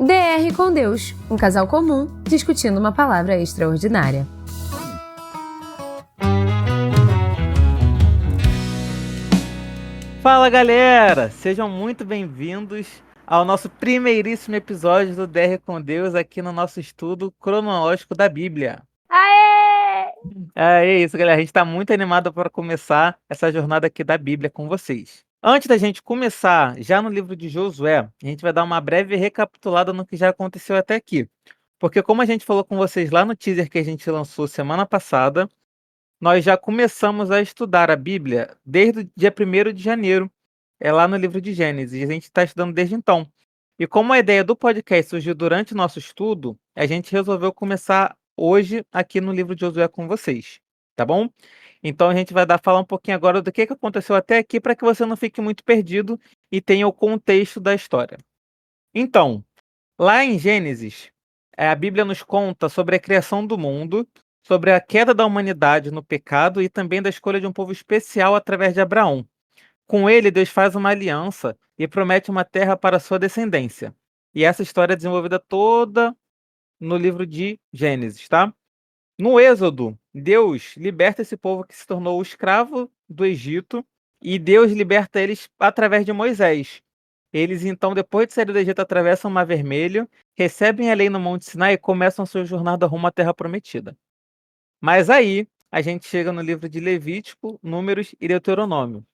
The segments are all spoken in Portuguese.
DR com Deus, um casal comum discutindo uma palavra extraordinária. Fala galera, sejam muito bem-vindos ao nosso primeiríssimo episódio do DR com Deus aqui no nosso estudo cronológico da Bíblia. Aê! É isso, galera, a gente está muito animado para começar essa jornada aqui da Bíblia com vocês. Antes da gente começar, já no livro de Josué, a gente vai dar uma breve recapitulada no que já aconteceu até aqui. Porque como a gente falou com vocês lá no teaser que a gente lançou semana passada, nós já começamos a estudar a Bíblia desde o dia 1º de janeiro, lá no livro de Gênesis. A gente está estudando desde então. E como a ideia do podcast surgiu durante o nosso estudo, a gente resolveu começar hoje aqui no livro de Josué com vocês, tá bom? Então a gente vai falar um pouquinho agora do que aconteceu até aqui para que você não fique muito perdido e tenha o contexto da história. Então, lá em Gênesis, a Bíblia nos conta sobre a criação do mundo, sobre a queda da humanidade no pecado e também da escolha de um povo especial através de Abraão. Com ele, Deus faz uma aliança e promete uma terra para sua descendência. E essa história é desenvolvida toda no livro de Gênesis, tá? No Êxodo, Deus liberta esse povo que se tornou escravo do Egito e Deus liberta eles através de Moisés. Eles, então, depois de sair do Egito, atravessam o Mar Vermelho, recebem a lei no Monte Sinai e começam sua jornada rumo à Terra Prometida. Mas aí, a gente chega no livro de Levítico, Números e Deuteronômio,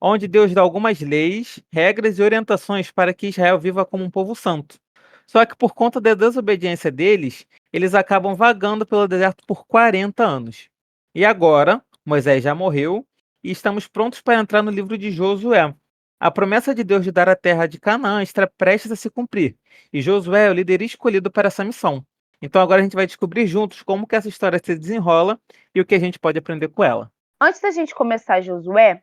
onde Deus dá algumas leis, regras e orientações para que Israel viva como um povo santo. Só que por conta da desobediência deles, eles acabam vagando pelo deserto por 40 anos. E agora, Moisés já morreu e estamos prontos para entrar no livro de Josué. A promessa de Deus de dar a terra de Canaã está prestes a se cumprir, e Josué é o líder escolhido para essa missão. Então agora a gente vai descobrir juntos como que essa história se desenrola e o que a gente pode aprender com ela. Antes da gente começar Josué,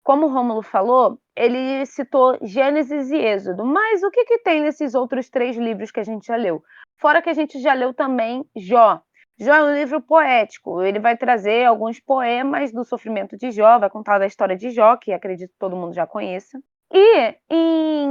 como o Rômulo falou, ele citou Gênesis e Êxodo, mas o que tem nesses outros 3 livros que a gente já leu? Fora que a gente já leu também Jó. Jó é um livro poético, ele vai trazer alguns poemas do sofrimento de Jó, vai contar da história de Jó, que acredito que todo mundo já conheça. E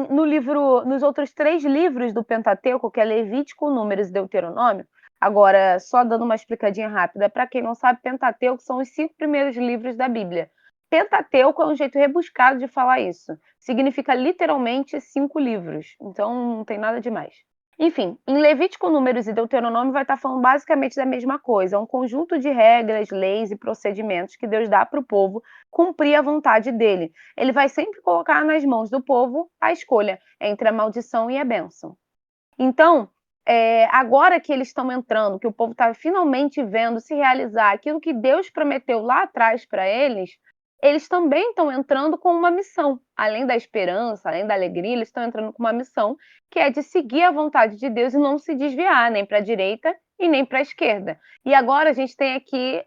nos outros 3 livros do Pentateuco, que é Levítico, Números e Deuteronômio, agora só dando uma explicadinha rápida, para quem não sabe, Pentateuco são os 5 primeiros livros da Bíblia. Pentateuco é um jeito rebuscado de falar isso. Significa literalmente 5 livros, então não tem nada demais. Enfim, em Levítico, Números e Deuteronômio vai estar falando basicamente da mesma coisa, um conjunto de regras, leis e procedimentos que Deus dá para o povo cumprir a vontade dele. Ele vai sempre colocar nas mãos do povo a escolha entre a maldição e a bênção. Então, agora que eles estão entrando, que o povo está finalmente vendo se realizar aquilo que Deus prometeu lá atrás para eles também estão entrando com uma missão. Além da esperança, além da alegria, eles estão entrando com uma missão, que é de seguir a vontade de Deus e não se desviar nem para a direita e nem para a esquerda. E agora a gente tem aqui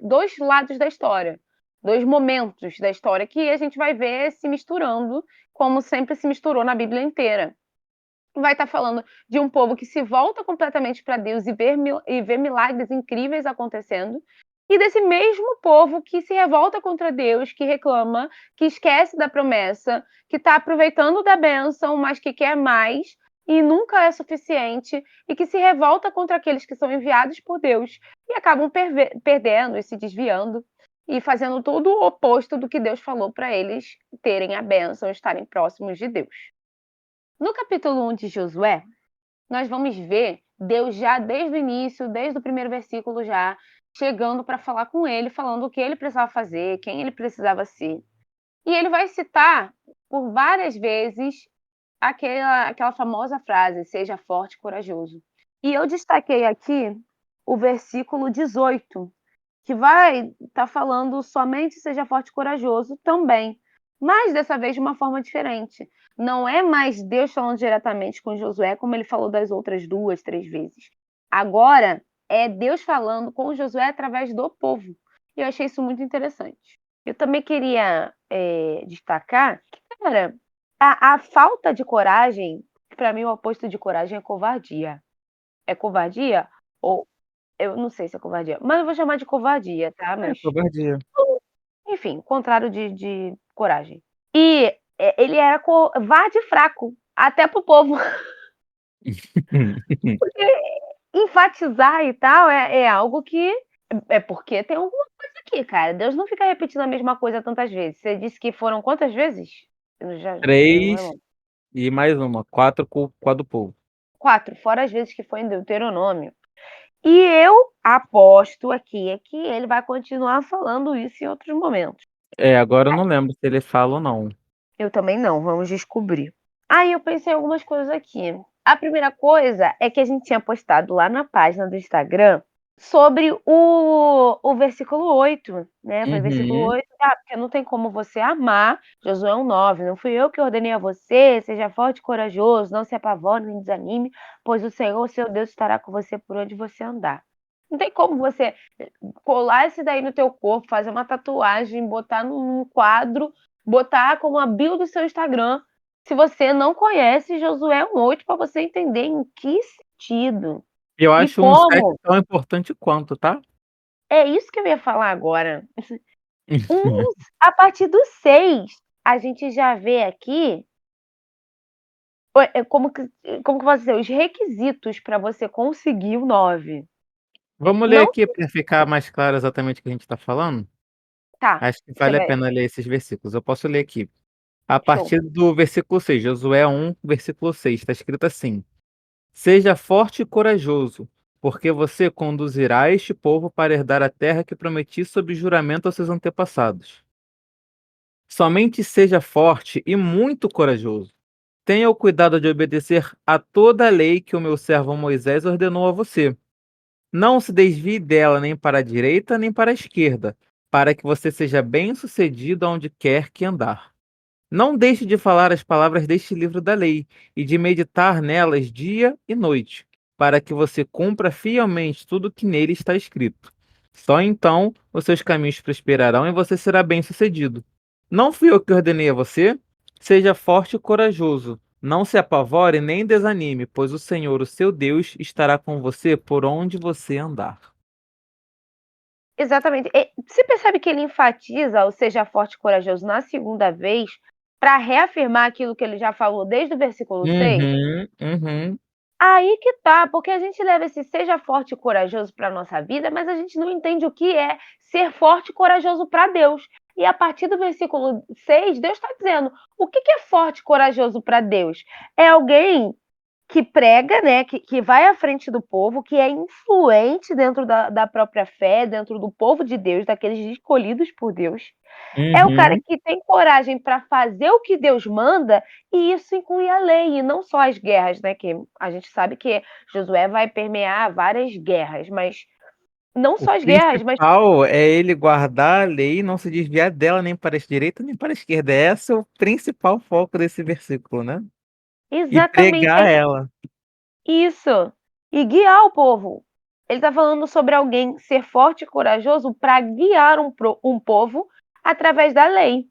2 lados da história, 2 momentos da história que a gente vai ver se misturando, como sempre se misturou na Bíblia inteira. Vai estar falando de um povo que se volta completamente para Deus e vê milagres incríveis acontecendo, e desse mesmo povo que se revolta contra Deus, que reclama, que esquece da promessa, que está aproveitando da bênção, mas que quer mais e nunca é suficiente, e que se revolta contra aqueles que são enviados por Deus e acabam perdendo e se desviando e fazendo tudo o oposto do que Deus falou para eles terem a bênção, estarem próximos de Deus. No capítulo 1 de Josué, nós vamos ver Deus já desde o início, desde o primeiro versículo já, chegando para falar com ele, falando o que ele precisava fazer, quem ele precisava ser. E ele vai citar por várias vezes aquela famosa frase, seja forte e corajoso. E eu destaquei aqui o versículo 18, que vai estar falando somente seja forte e corajoso também, mas dessa vez de uma forma diferente. Não é mais Deus falando diretamente com Josué, como ele falou das outras 2, 3 vezes. Agora é Deus falando com Josué através do povo. E eu achei isso muito interessante. Eu também queria destacar que, cara, a falta de coragem, para mim o oposto de coragem é covardia. É covardia? Ou eu não sei se é covardia, mas eu vou chamar de covardia, tá? Mas Covardia. enfim, o contrário de coragem. E ele era covarde fraco, até pro povo. Porque enfatizar e tal é algo que é porque tem alguma coisa aqui, cara. Deus não fica repetindo a mesma coisa tantas vezes. Você disse que foram quantas vezes? Eu não Três lembro. e mais uma, quatro com a do povo. 4, fora as vezes que foi em Deuteronômio. E eu aposto aqui é que ele vai continuar falando isso em outros momentos. Agora eu não lembro se ele fala ou não. Eu também não, vamos descobrir. Aí eu pensei em algumas coisas aqui. A primeira coisa é que a gente tinha postado lá na página do Instagram sobre o versículo 8, né? Foi versículo Uhum. 8, porque não tem como você amar, Josué 1:9, não fui eu que ordenei a você, seja forte e corajoso, não se apavore nem desanime, pois o Senhor, seu Deus, estará com você por onde você andar. Não tem como você colar esse daí no teu corpo, fazer uma tatuagem, botar num quadro, botar como a bio do seu Instagram, se você não conhece Josué 1:8 para você entender em que sentido Eu e acho um 7 como. tão importante quanto, tá? É isso que eu ia falar agora. A partir do 6, a gente já vê aqui como que vai ser os requisitos para você conseguir o 9. Vamos ler Não, aqui para ficar mais claro exatamente o que a gente está falando? tá, Acho que você vale a vai, pena ler esses versículos. Eu posso ler aqui. A show. partir do versículo 6, Josué 1, versículo 6, está escrito assim: Seja forte e corajoso, porque você conduzirá este povo para herdar a terra que prometi sob juramento aos seus antepassados. Somente seja forte e muito corajoso. Tenha o cuidado de obedecer a toda a lei que o meu servo Moisés ordenou a você. Não se desvie dela nem para a direita nem para a esquerda, para que você seja bem-sucedido aonde quer que andar. Não deixe de falar as palavras deste livro da lei e de meditar nelas dia e noite, para que você cumpra fielmente tudo que nele está escrito. Só então os seus caminhos prosperarão e você será bem-sucedido. Não fui eu que ordenei a você? Seja forte e corajoso. Não se apavore nem desanime, pois o Senhor, o seu Deus, estará com você por onde você andar. Exatamente. Você percebe que ele enfatiza o seja forte e corajoso na segunda vez para reafirmar aquilo que ele já falou desde o versículo 6? Uhum, uhum. Aí que tá, porque a gente leva esse seja forte e corajoso para nossa vida, mas a gente não entende o que é ser forte e corajoso para Deus. E a partir do versículo 6, Deus está dizendo: o que é forte e corajoso para Deus? É alguém que prega, né, que vai à frente do povo, que é influente dentro da própria fé, dentro do povo de Deus, daqueles escolhidos por Deus. É o cara Uhum. que tem coragem para fazer o que Deus manda, e isso inclui a lei, e não só as guerras, né? Que a gente sabe que Josué vai permear várias guerras, mas não O só as guerras, mas principal é ele guardar a lei e não se desviar dela nem para a direita nem para a esquerda. Esse é o principal foco desse versículo, né? E exatamente pregar ela. isso. E guiar o povo. Ele está falando sobre alguém ser forte e corajoso para guiar um povo através da lei.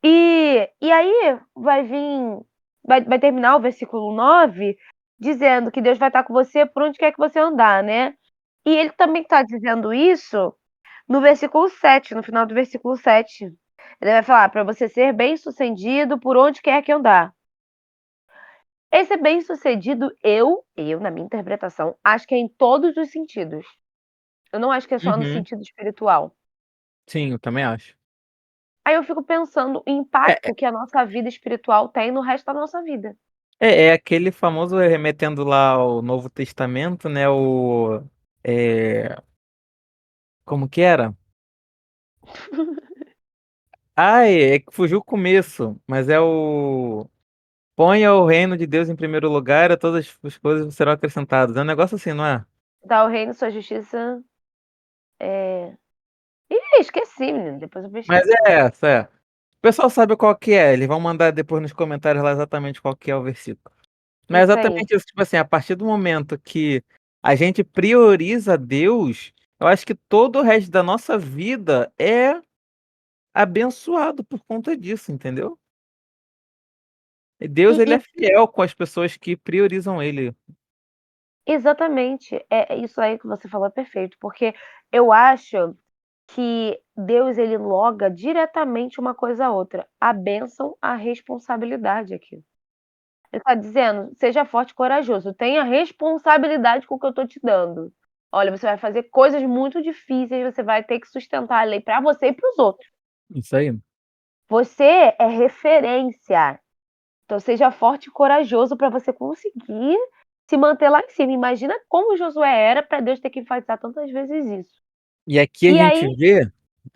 E aí vai terminar o versículo 9 dizendo que Deus vai estar com você por onde quer que você andar, né? E ele também está dizendo isso no versículo 7, no final do versículo 7. Ele vai falar para você ser bem-sucedido por onde quer que andar. Esse bem-sucedido, na minha interpretação, acho que é em todos os sentidos. Eu não acho que é só no Uhum. sentido espiritual. Sim, eu também acho. Aí eu fico pensando o É, impacto que a nossa vida espiritual tem no resto da nossa vida. é aquele famoso remetendo lá ao Novo Testamento, né? É, como que era? É que fugiu o começo, mas é o ponha o reino de Deus em primeiro lugar e todas as coisas serão acrescentadas. É um negócio assim, não é? Dá o reino, sua justiça. Ih, esqueci, menino. Depois eu Mas pesquiso. é essa, é. O pessoal sabe qual que é, eles vão mandar depois nos comentários lá exatamente qual que é o versículo. Mas é Isso aí. exatamente isso, tipo assim, a partir do momento que a gente prioriza Deus, eu acho que todo o resto da nossa vida é abençoado por conta disso, entendeu? E Deus, ele E é fiel com as pessoas que priorizam ele. exatamente. É isso aí que você falou é perfeito, porque eu acho que Deus ele loga diretamente uma coisa a outra, a bênção, a responsabilidade aqui. Ele está dizendo: seja forte e corajoso, tenha responsabilidade com o que eu estou te dando. Olha, você vai fazer coisas muito difíceis, você vai ter que sustentar a lei para você e para os outros. Isso aí. Você é referência. Então seja forte e corajoso para você conseguir se manter lá em cima. Imagina como Josué era para Deus ter que enfatizar tantas vezes isso. E aqui a E gente aí vê,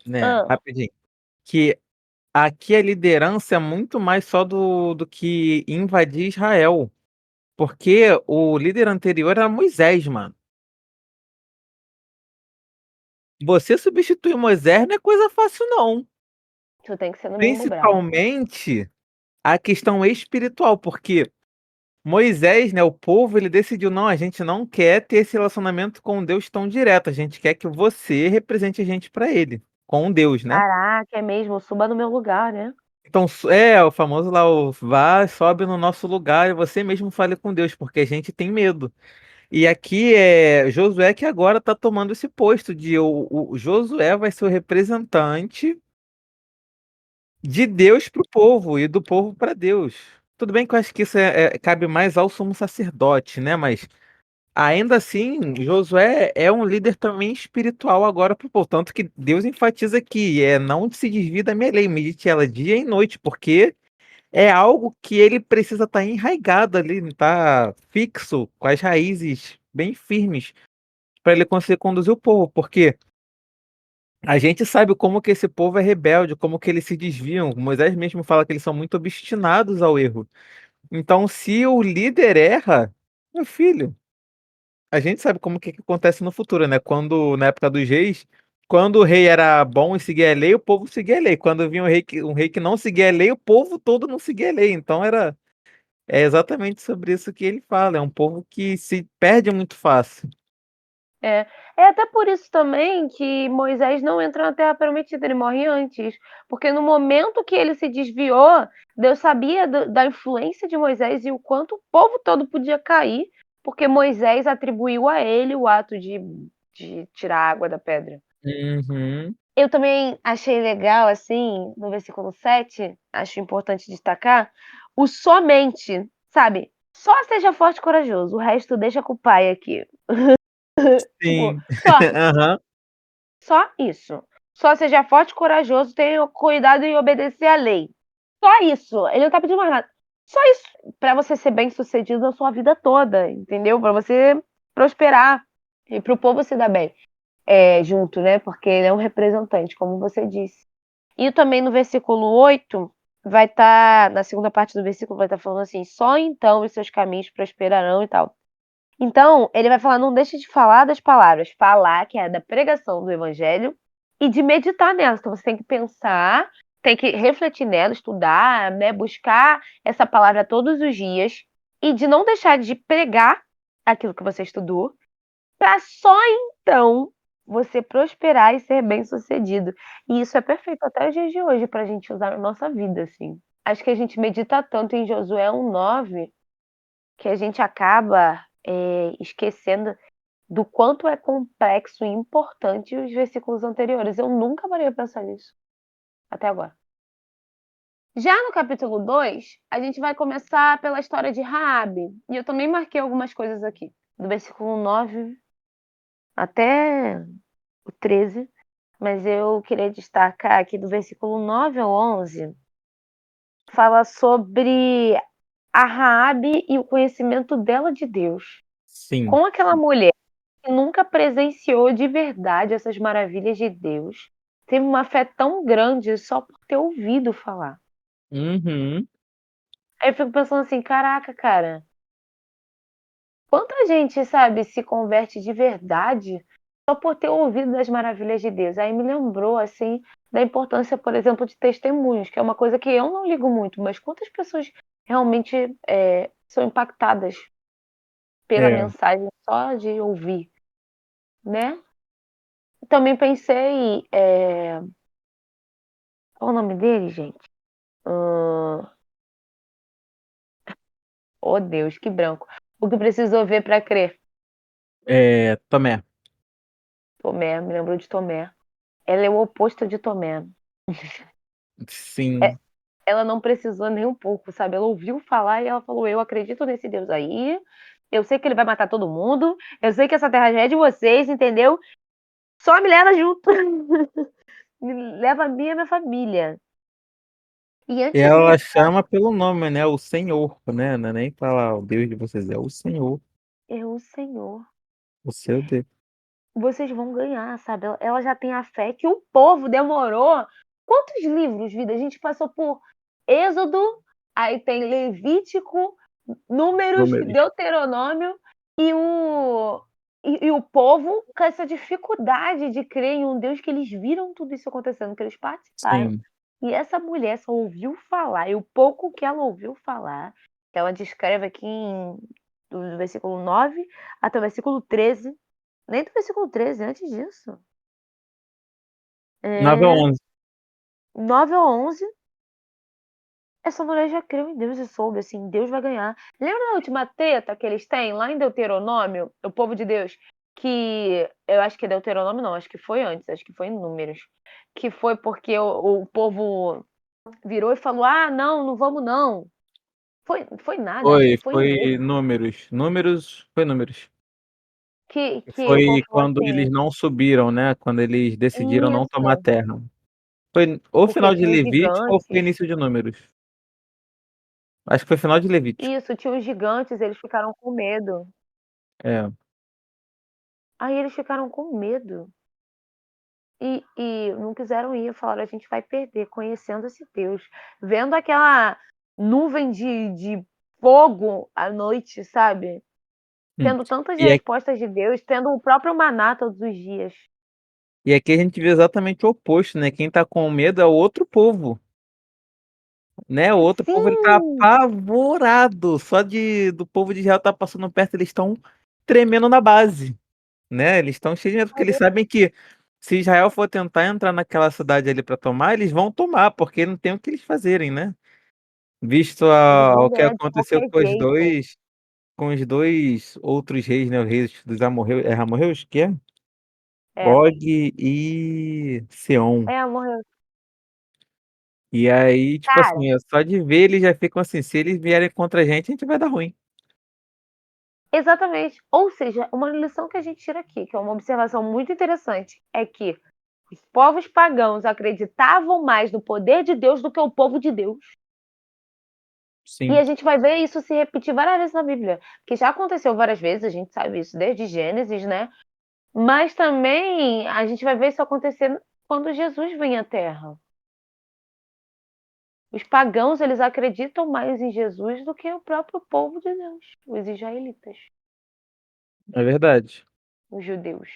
né, hã. rapidinho, que aqui a liderança é muito mais só do que invadir Israel. Porque o líder anterior era Moisés, mano. Você substituir Moisés não é coisa fácil, não. Tu tem que ser no mínimo bravo. Principalmente a questão espiritual, porque Moisés, né, o povo, ele decidiu: não, a gente não quer ter esse relacionamento com Deus tão direto, a gente quer que você represente a gente para ele, com Deus, né? Caraca, é mesmo, suba no meu lugar, né. Então, é o famoso lá, o vá, sobe no nosso lugar e você mesmo fale com Deus, porque a gente tem medo. E aqui é Josué que agora está tomando esse posto de o Josué vai ser o representante de Deus para o povo e do povo para Deus. Tudo bem que eu acho que isso cabe mais ao sumo sacerdote, né? Mas ainda assim, Josué é um líder também espiritual agora para o povo. Tanto que Deus enfatiza que não se desvie da minha lei, medite ela dia e noite, porque é algo que ele precisa estar enraizado ali, estar fixo, com as raízes bem firmes para ele conseguir conduzir o povo, porque a gente sabe como que esse povo é rebelde, como que eles se desviam. Moisés mesmo fala que eles são muito obstinados ao erro. Então, se o líder erra, meu filho, a gente sabe como que acontece no futuro, né? Quando, na época dos reis, quando o rei era bom e seguia a lei, o povo seguia a lei. Quando vinha um rei que não seguia a lei, o povo todo não seguia a lei. Então, é exatamente sobre isso que ele fala. É um povo que se perde muito fácil. É. É até por isso também que Moisés não entra na terra prometida, ele morre antes, porque no momento que ele se desviou, Deus sabia da influência de Moisés e o quanto o povo todo podia cair, porque Moisés atribuiu a ele o ato de tirar a água da pedra. Uhum. Eu também achei legal, assim, no versículo 7, acho importante destacar, o somente, sabe? Só seja forte e corajoso, o resto deixa com o pai aqui. Tipo, Sim. só, Aham. só isso. Só seja forte e corajoso, tenha cuidado em obedecer à lei. Só isso. Ele não tá pedindo mais nada. Só isso. Pra você ser bem-sucedido na sua vida toda, entendeu? Pra você prosperar e pro povo se dar bem. Junto, né? Porque ele é um representante, como você disse. E também no versículo 8 vai estar, na segunda parte do versículo, vai estar falando assim: só então os seus caminhos prosperarão e tal. Então, ele vai falar: não deixe de falar das palavras, falar, que é da pregação do evangelho, e de meditar nelas. Então, você tem que pensar, tem que refletir nela, estudar, né? Buscar essa palavra todos os dias, e de não deixar de pregar aquilo que você estudou, para só então você prosperar e ser bem-sucedido. E isso é perfeito até os dias de hoje para a gente usar na nossa vida, assim. Acho que a gente medita tanto em Josué 1:9 que a gente acaba esquecendo do quanto é complexo e importante os versículos anteriores. Eu nunca parei a pensar nisso, até agora. Já no capítulo 2, a gente vai começar pela história de Raabe. E eu também marquei algumas coisas aqui, do versículo 9 até o 13, mas eu queria destacar aqui do versículo 9 ao 11, fala sobre a Raabe e o conhecimento dela de Deus. Sim. Com aquela mulher que nunca presenciou de verdade essas maravilhas de Deus, teve uma fé tão grande só por ter ouvido falar. Uhum. Aí eu fico pensando assim, caraca, cara, quanta gente, sabe, se converte de verdade só por ter ouvido das maravilhas de Deus. Aí me lembrou, assim, da importância, por exemplo, de testemunhos, que é uma coisa que eu não ligo muito, mas quantas pessoas realmente são impactadas pela É. mensagem só de ouvir, né? Também pensei, qual o nome dele, gente? Oh, Deus, que branco. O que precisou ver para crer. Tomé. Tomé, me lembrou de Tomé. Ela é o oposto de Tomé. Sim. ela não precisou nem um pouco, sabe? Ela ouviu falar e ela falou: eu acredito nesse Deus aí, eu sei que ele vai matar todo mundo, eu sei que essa terra já é de vocês, entendeu? Só me leva junto. Me leva a mim e a minha família. E E antes ela disso, chama pelo nome, né? O Senhor, né? Não é nem falar o Deus de vocês, é o Senhor, eu, Senhor, o seu Deus. vocês vão ganhar, sabe? Ela já tem a fé que o povo demorou. Quantos livros, vida? A gente passou por Êxodo, aí tem Levítico, Números, Números. Deuteronômio, e o povo com essa dificuldade de crer em um Deus que eles viram tudo isso acontecendo, que eles participaram. Sim. E essa mulher só ouviu falar, e o pouco que ela ouviu falar, que ela descreve aqui do versículo 9 até o versículo 13, nem do versículo 13, antes disso. 9 a É, 11. 9 ao 11, essa mulher já creu em Deus e soube, assim, Deus vai ganhar. Lembra da última treta que eles têm lá em Deuteronômio, o povo de Deus? Que eu acho que é Deuteronômio, não, acho que foi antes, acho que foi em Números. Que foi porque o povo virou e falou: ah, não, não vamos não. Foi nada, acho que foi em Foi Êxodo. números. Foi números. Que o povo Foi falou quando assim: eles não subiram, né? Quando eles decidiram não tomar isso, terra. Foi ou porque final de tinha os Levítico ou foi gigantes. início de números. Acho que foi final de Levítico. Isso, tinha os gigantes, eles ficaram com medo. É, Aí eles ficaram com medo. E não quiseram ir, falaram: a gente vai perder, conhecendo esse Deus. Vendo aquela nuvem de fogo à noite, sabe? hum. Tendo tantas E, é- respostas de Deus, tendo o próprio maná todos os dias. e aqui a gente vê exatamente o oposto, né? Quem tá com medo é o outro povo, né? O outro povo ele tá Sim! apavorado. Só do povo de Israel tá passando perto, eles estão tremendo na base, né? Eles estão cheios de medo porque eles sabem que se Israel for tentar entrar naquela cidade ali para tomar, eles vão tomar, porque não tem o que eles fazerem, né? Visto Eles vão o que ganhar de aconteceu qualquer jeito. com os dois outros reis, né? Os reis dos amorreus, amorreus, que é? É, Og e Seom. morreu. E aí, tipo Cara, assim, só de ver eles já ficam assim, se eles vierem contra a gente vai dar ruim. exatamente. Ou seja, uma lição que a gente tira aqui, que é uma observação muito interessante, é que os povos pagãos acreditavam mais no poder de Deus do que o povo de Deus. E Sim, a gente vai ver isso se repetir várias vezes na Bíblia, que já aconteceu várias vezes, a gente sabe isso desde Gênesis, né? Mas também a gente vai ver isso acontecer quando Jesus vem à Terra. Os pagãos, eles acreditam mais em Jesus do que o próprio povo de Deus, os israelitas, é verdade. os judeus.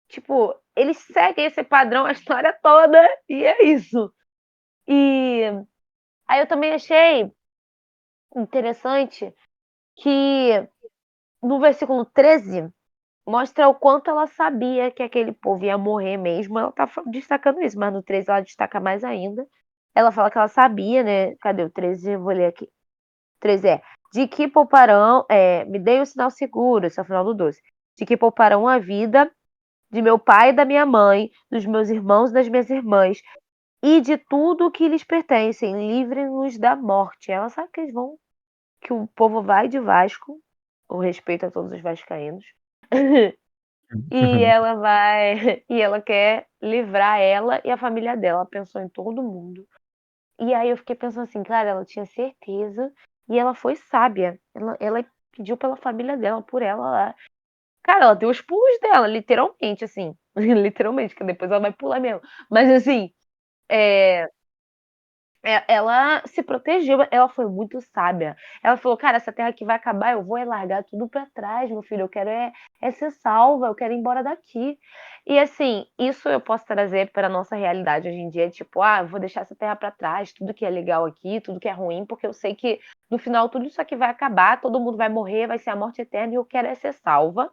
Tipo, eles seguem esse padrão a história toda e é isso. E aí eu também achei interessante que no versículo 13 mostra o quanto ela sabia que aquele povo ia morrer mesmo. Ela tá destacando isso, mas no 13 ela destaca mais ainda. Ela fala que ela sabia, né? Cadê o 13? Eu vou ler aqui. 13 é: de que pouparão, me dei um sinal seguro, esse é o final do 12. De que pouparão a vida de meu pai e da minha mãe, dos meus irmãos e das minhas irmãs, e de tudo que lhes pertencem, livrem-nos da morte. Ela sabe que eles vão, que o povo vai de Vasco, o respeito a todos os vascaínos. E ela vai, e ela quer livrar ela e a família dela. Ela pensou em todo mundo. E aí eu fiquei pensando assim, cara, ela tinha certeza e ela foi sábia. Ela pediu pela família dela, por ela lá. Cara, ela deu os pulos dela, literalmente, assim. Literalmente, que depois ela vai pular mesmo. Mas assim, é, ela se protegeu, ela foi muito sábia. Ela falou: cara, essa terra aqui vai acabar, eu vou largar tudo pra trás, meu filho. Eu quero é ser salva, eu quero ir embora daqui. E assim, isso eu posso trazer para nossa realidade hoje em dia, tipo, eu vou deixar essa terra pra trás, tudo que é legal aqui, tudo que é ruim, porque eu sei que no final tudo isso aqui vai acabar, todo mundo vai morrer, vai ser a morte eterna e eu quero é ser salva.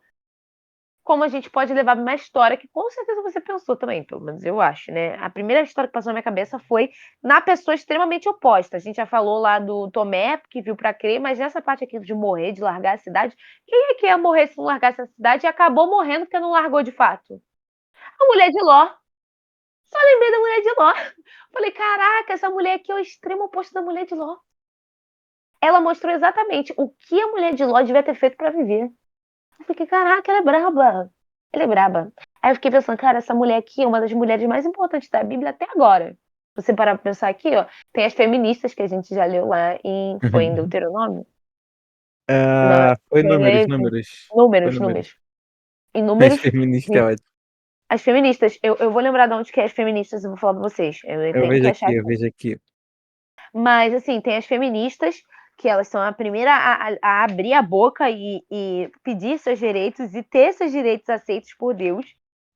Como a gente pode levar uma história que com certeza você pensou também, pelo menos eu acho, né? A primeira história que passou na minha cabeça foi na pessoa extremamente oposta. A gente já falou lá do Tomé, que viu para crer, mas nessa parte aqui de morrer, de largar a cidade, quem é que ia morrer se não largasse a cidade e acabou morrendo porque não largou de fato? A mulher de Ló. Só lembrei da mulher de Ló. Falei, caraca, essa mulher aqui é o extremo oposto da mulher de Ló. Ela mostrou exatamente o que a mulher de Ló devia ter feito pra viver. Eu fiquei, caraca, ela é braba. Ela é braba. Aí eu fiquei pensando, cara, essa mulher aqui é uma das mulheres mais importantes da Bíblia até agora. Se você parar pra pensar aqui, ó, tem as feministas que a gente já leu lá foi em Deuteronômio? Não, Foi foi números, Levítico. números. Foi Números, números. números. Em As números, feministas é ótimo. as feministas, eu vou lembrar de onde que é as feministas, eu vou falar pra vocês. Eu Eu tenho vejo que aqui, achar eu aqui. vejo aqui. Mas, assim, tem as feministas, que elas são a primeira a abrir a boca e pedir seus direitos e ter seus direitos aceitos por Deus.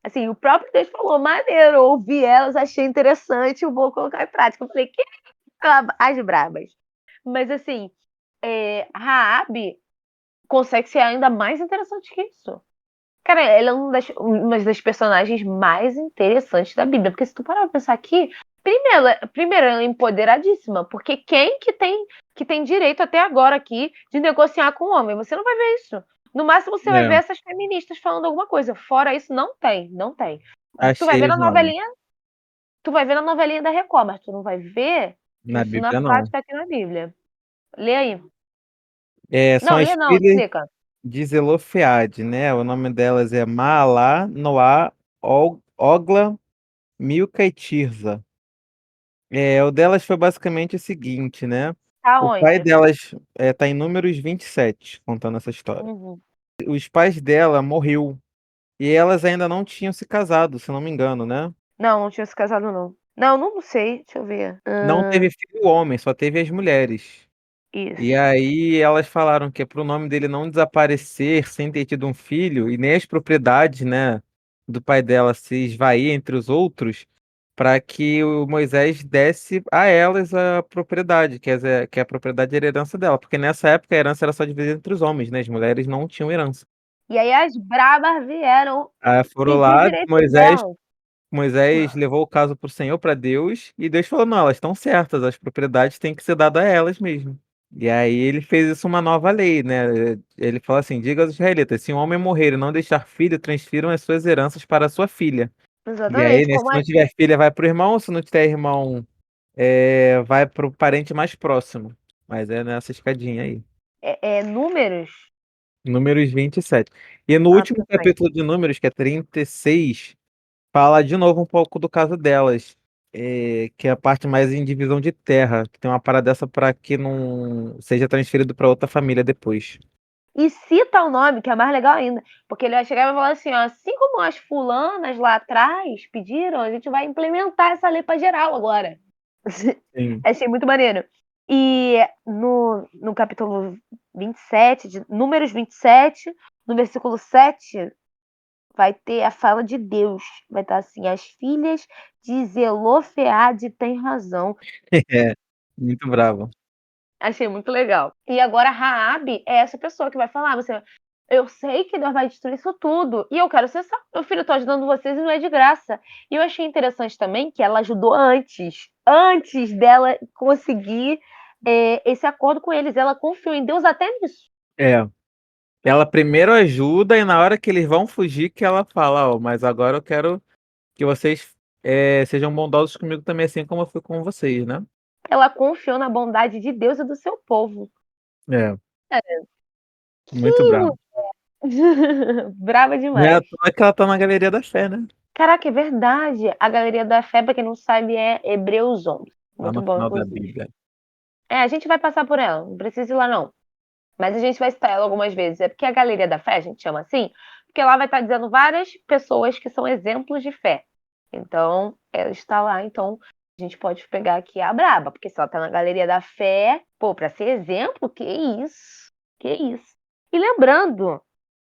Assim, o próprio Deus falou, maneiro, eu ouvi elas, achei interessante, eu vou colocar em prática. Eu falei, que as brabas. Mas, assim, Raabe consegue ser ainda mais interessante que isso. Cara, ela é uma das personagens mais interessantes da Bíblia. Porque se tu parar pra pensar aqui, primeiro ela é empoderadíssima. Porque quem que tem direito até agora aqui de negociar com o homem? Você não vai ver isso. No máximo você vai ver É, essas feministas falando alguma coisa. Fora isso, não tem, não tem. Tu vai achei ver na os nomes. novelinha, tu vai ver na novelinha da Record, mas tu não vai ver Na isso na Bíblia, não. prática aqui na Bíblia. Lê aí. São Não, as lê não, filhas explica. de Zelofeade, né? O nome delas é Maalá, Noá, Ogla, Milca e Tirza. O delas foi basicamente o seguinte, né? Tá O pai onde? delas tá em Números 27, contando essa história. Uhum. Os pais dela morreu e elas ainda não tinham se casado, se não me engano, né? Não, não tinha se casado, não. Não, não sei. Deixa eu ver. Não teve filho homem, só teve as mulheres. E Isso. aí elas falaram que é para o nome dele não desaparecer sem ter tido um filho e nem as propriedades, né, do pai dela se esvair entre os outros, para que o Moisés desse a elas a propriedade, que é a propriedade e a herança dela, porque nessa época a herança era só dividida entre os homens, né? As mulheres não tinham herança. E aí as brabas vieram Aí foram pedir os lá, direitos Moisés delas. Moisés levou o caso para o Senhor, para Deus, e Deus falou: não, elas estão certas, as propriedades têm que ser dadas a elas mesmo. E aí ele fez isso uma nova lei, né? Ele falou assim: diga aos israelitas, se um homem morrer e não deixar filho, transfiram as suas heranças para a sua filha. E aí, Exatamente. né, se não tiver filha, vai pro irmão, se não tiver irmão, vai pro parente mais próximo. Mas é nessa escadinha aí. Números? Números 27. E no Ah, último tudo bem. capítulo de Números, que é 36, fala de novo um pouco do caso delas, que é a parte mais em divisão de terra, que tem uma parada dessa para que não seja transferido para outra família depois. E cita o nome, que é mais legal ainda. Porque ele vai chegar e vai falar assim, ó, assim como as fulanas lá atrás pediram, a gente vai implementar essa lei para geral agora. Sim. Achei muito maneiro. E no capítulo 27, de Números 27, no versículo 7, vai ter a fala de Deus. Vai estar assim: as filhas de Zelofeade têm razão. É, muito bravo. Achei muito legal. E agora Raabe é essa pessoa que vai falar: eu sei que Deus vai destruir isso tudo e eu quero ser salvo. Meu filho, eu tô ajudando vocês e não é de graça. E eu achei interessante também que ela ajudou antes dela conseguir esse acordo com eles. Ela confiou em Deus até nisso. É, ela primeiro ajuda e na hora que eles vão fugir que ela fala, ó, mas agora eu quero que vocês sejam bondosos comigo também, assim como eu fui com vocês, né? Ela confiou na bondade de Deus e do seu povo. É, muito Que bravo. brava Não é à demais. toa que ela tá na galeria da fé, né? Caraca, é verdade. A Galeria da Fé, pra quem não sabe, é Hebreus 11. Lá Muito no bom, final da inclusive. Bíblia. A gente vai passar por ela, não precisa ir lá não. Mas a gente vai citar ela algumas vezes. É porque a Galeria da Fé, a gente chama assim, porque lá vai estar dizendo várias pessoas que são exemplos de fé. Então, ela está lá, então a gente pode pegar aqui a braba, porque se ela tá na Galeria da Fé, pô, pra ser exemplo, que isso? Que isso? E lembrando,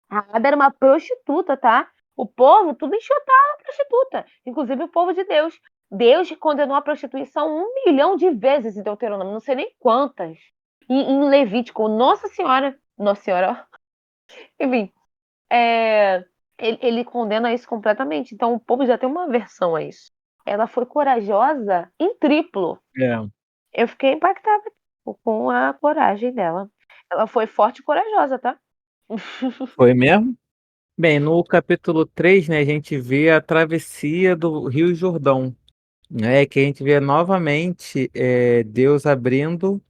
a Raabe era uma prostituta, tá? O povo tudo enxotava a prostituta, inclusive o povo de Deus. Deus condenou a prostituição 1 milhão de vezes em Deuteronômio, não sei nem quantas. E em Levítico, Nossa Senhora, enfim, ele condena isso completamente. Então o povo já tem uma aversão a isso. Ela foi corajosa em triplo. É, Eu fiquei impactada com a coragem dela. Ela foi forte e corajosa, tá? foi mesmo? Bem, no capítulo 3, né, a gente vê a travessia do Rio Jordão, né, que a gente vê novamente Deus abrindo,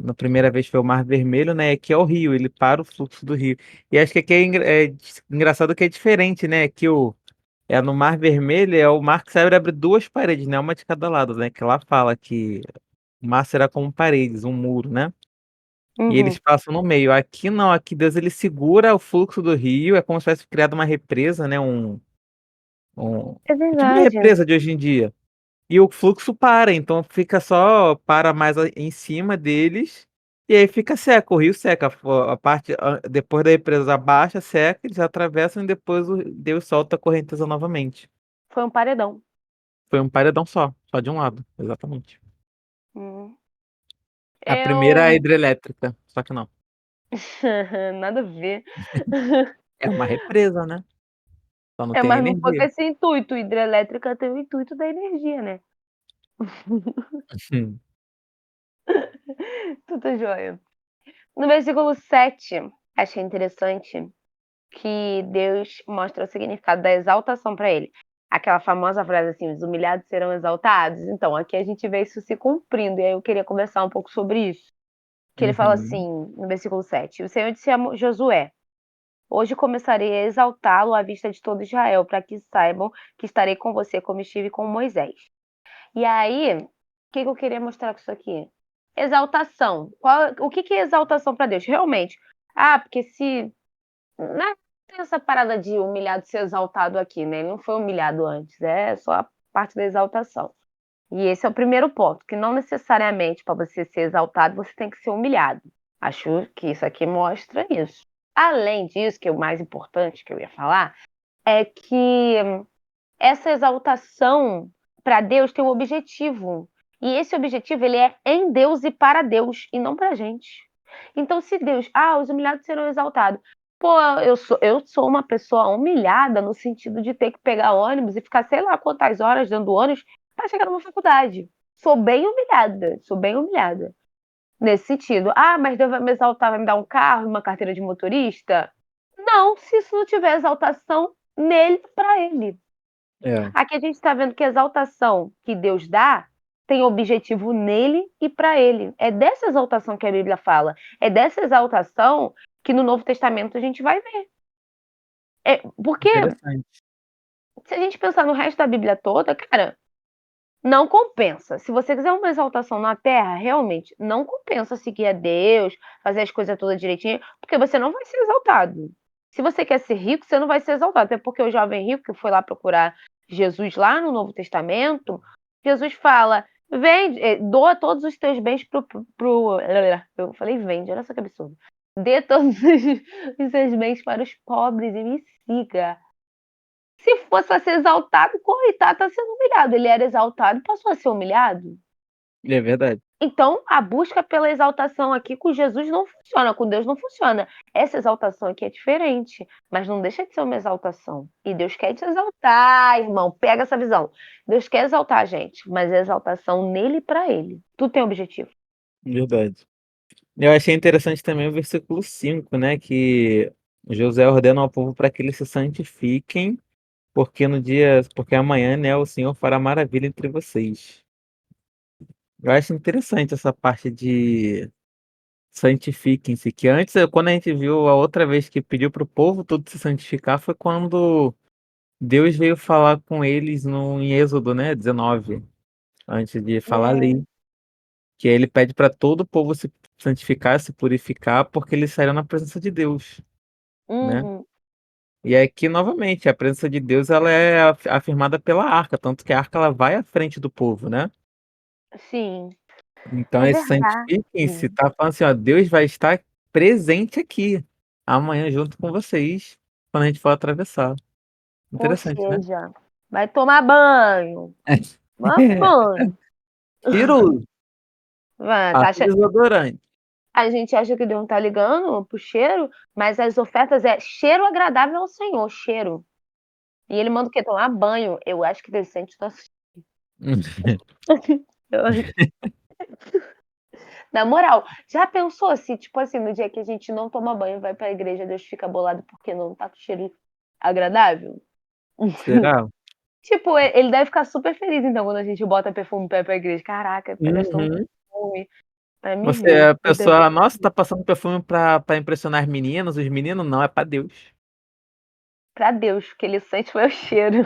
na primeira vez foi o Mar Vermelho, né, que é o rio, ele para o fluxo do rio. E acho que aqui é engraçado que é diferente, né, que no Mar Vermelho é o mar que serve abre duas paredes, né, uma de cada lado, né, que lá fala que o mar será como paredes, um muro, né? E eles Uhum. passam no meio. Aqui não, aqui Deus ele segura o fluxo do rio, é como se tivesse criado uma represa, né? É Tipo uma verdade. represa de hoje em dia. E o fluxo para, então fica só para mais em cima deles. E aí fica seco, o rio seca. A parte depois da represa abaixa, seca, eles atravessam e depois Deus solta a correnteza novamente. Foi um paredão. Foi um paredão só de um lado, exatamente. Hum. A primeira é a Eu. hidrelétrica, só que não. Nada a ver. É uma represa, né? Só não É, tem mas não foi com energia. esse intuito. Hidrelétrica tem o intuito da energia, né? Tudo jóia. No versículo 7, achei interessante que Deus mostra o significado da exaltação para ele. Aquela famosa frase assim: os humilhados serão exaltados. Então, aqui a gente vê isso se cumprindo, e aí eu queria conversar um pouco sobre isso. Que ele fala Uhum. assim, no versículo 7: o Senhor disse a Josué: hoje começarei a exaltá-lo à vista de todo Israel, para que saibam que estarei com você como estive com Moisés. E aí, o que eu queria mostrar com isso aqui? Exaltação. O que é exaltação para Deus? Realmente. Ah, porque se. Não tem essa parada de humilhado ser exaltado aqui, né? Ele não foi humilhado antes, é só a parte da exaltação. E esse é o primeiro ponto, que não necessariamente para você ser exaltado você tem que ser humilhado. Acho que isso aqui mostra isso. Além disso, que é o mais importante que eu ia falar, é que essa exaltação para Deus tem um objetivo. E esse objetivo ele é em Deus e para Deus, e não para a gente. Então, se Deus, os humilhados serão exaltados. Pô, eu sou uma pessoa humilhada no sentido de ter que pegar ônibus e ficar sei lá quantas horas dentro do ônibus para chegar numa faculdade. Sou bem humilhada nesse sentido. Ah, mas Deus vai me exaltar, vai me dar um carro, uma carteira de motorista? Não, se isso não tiver exaltação nele para ele. É, Aqui a gente está vendo que a exaltação que Deus dá tem objetivo nele e para ele. É dessa exaltação que a Bíblia fala. É dessa exaltação que no Novo Testamento a gente vai ver. Porque interessante. se a gente pensar no resto da Bíblia toda, cara, não compensa. Se você quiser uma exaltação na terra, realmente não compensa seguir a Deus, fazer as coisas todas direitinho, porque você não vai ser exaltado. Se você quer ser rico, você não vai ser exaltado. Até porque o jovem rico que foi lá procurar Jesus lá no Novo Testamento, Jesus fala: vende, doa todos os teus bens pro. Eu falei vende, olha só que absurdo. Dê todos os seus bens para os pobres e me siga. Se fosse para ser exaltado, coitado, está sendo humilhado. Ele era exaltado e passou a ser humilhado. É verdade. Então, a busca pela exaltação aqui com Jesus não funciona, com Deus não funciona. Essa exaltação aqui é diferente, mas não deixa de ser uma exaltação. E Deus quer te exaltar, irmão. Pega essa visão. Deus quer exaltar a gente, mas é exaltação nele e para ele. Tudo tem objetivo. Verdade. Eu achei interessante também o versículo 5, né? Que José ordena ao povo para que eles se santifiquem, porque amanhã, né, o Senhor fará maravilha entre vocês. Eu acho interessante essa parte de santifiquem-se, que antes, quando a gente viu a outra vez que pediu para o povo todo se santificar, foi quando Deus veio falar com eles em Êxodo, né, 19, antes de falar É. ali. Que aí ele pede para todo o povo se santificar, se purificar, porque eles saíram na presença de Deus, né? Uhum. E aqui, novamente, a presença de Deus ela é afirmada pela arca, tanto que a arca ela vai à frente do povo, né? Sim, Então, é esse verdade. santifiquem-se, tá falando assim, ó, Deus vai estar presente aqui, amanhã junto com vocês, quando a gente for atravessar. Ou Interessante, né? seja, vai tomar banho. Tomar banho. Tiro, Vai, tá passa o desodorante. A gente acha que Deus não tá ligando pro cheiro, mas as ofertas é cheiro agradável ao Senhor, cheiro. E ele manda o quê? Tomar banho. Eu acho que Deus sente nosso. Eu acho. Na moral, já pensou se, tipo assim, no dia que a gente não toma banho, vai pra igreja, Deus fica bolado porque não tá com cheiro agradável? Será? Tipo, ele deve ficar super feliz, então, quando a gente bota perfume pra ir pra igreja. Caraca, tá gastando Uhum. perfume pra me Você, ver. a pessoa, nossa, tá passando perfume pra impressionar as meninas, os meninos não, é pra Deus. Pra Deus, o que ele sente foi o cheiro.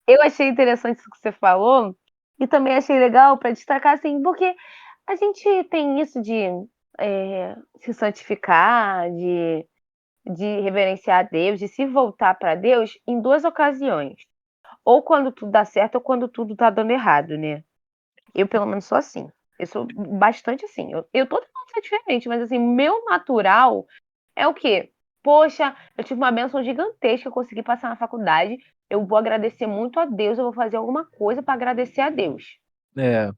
Eu achei interessante isso que você falou, e também achei legal pra destacar, assim, porque a gente tem isso de se santificar, de reverenciar a Deus, de se voltar para Deus em duas ocasiões. Ou quando tudo dá certo, ou quando tudo tá dando errado, né? Eu, pelo menos, sou assim. Eu sou bastante assim. Eu todo mundo é diferente, mas assim, meu natural é o quê? Poxa, eu tive uma bênção gigantesca, eu consegui passar na faculdade. Eu vou agradecer muito a Deus, eu vou fazer alguma coisa para agradecer a Deus. É,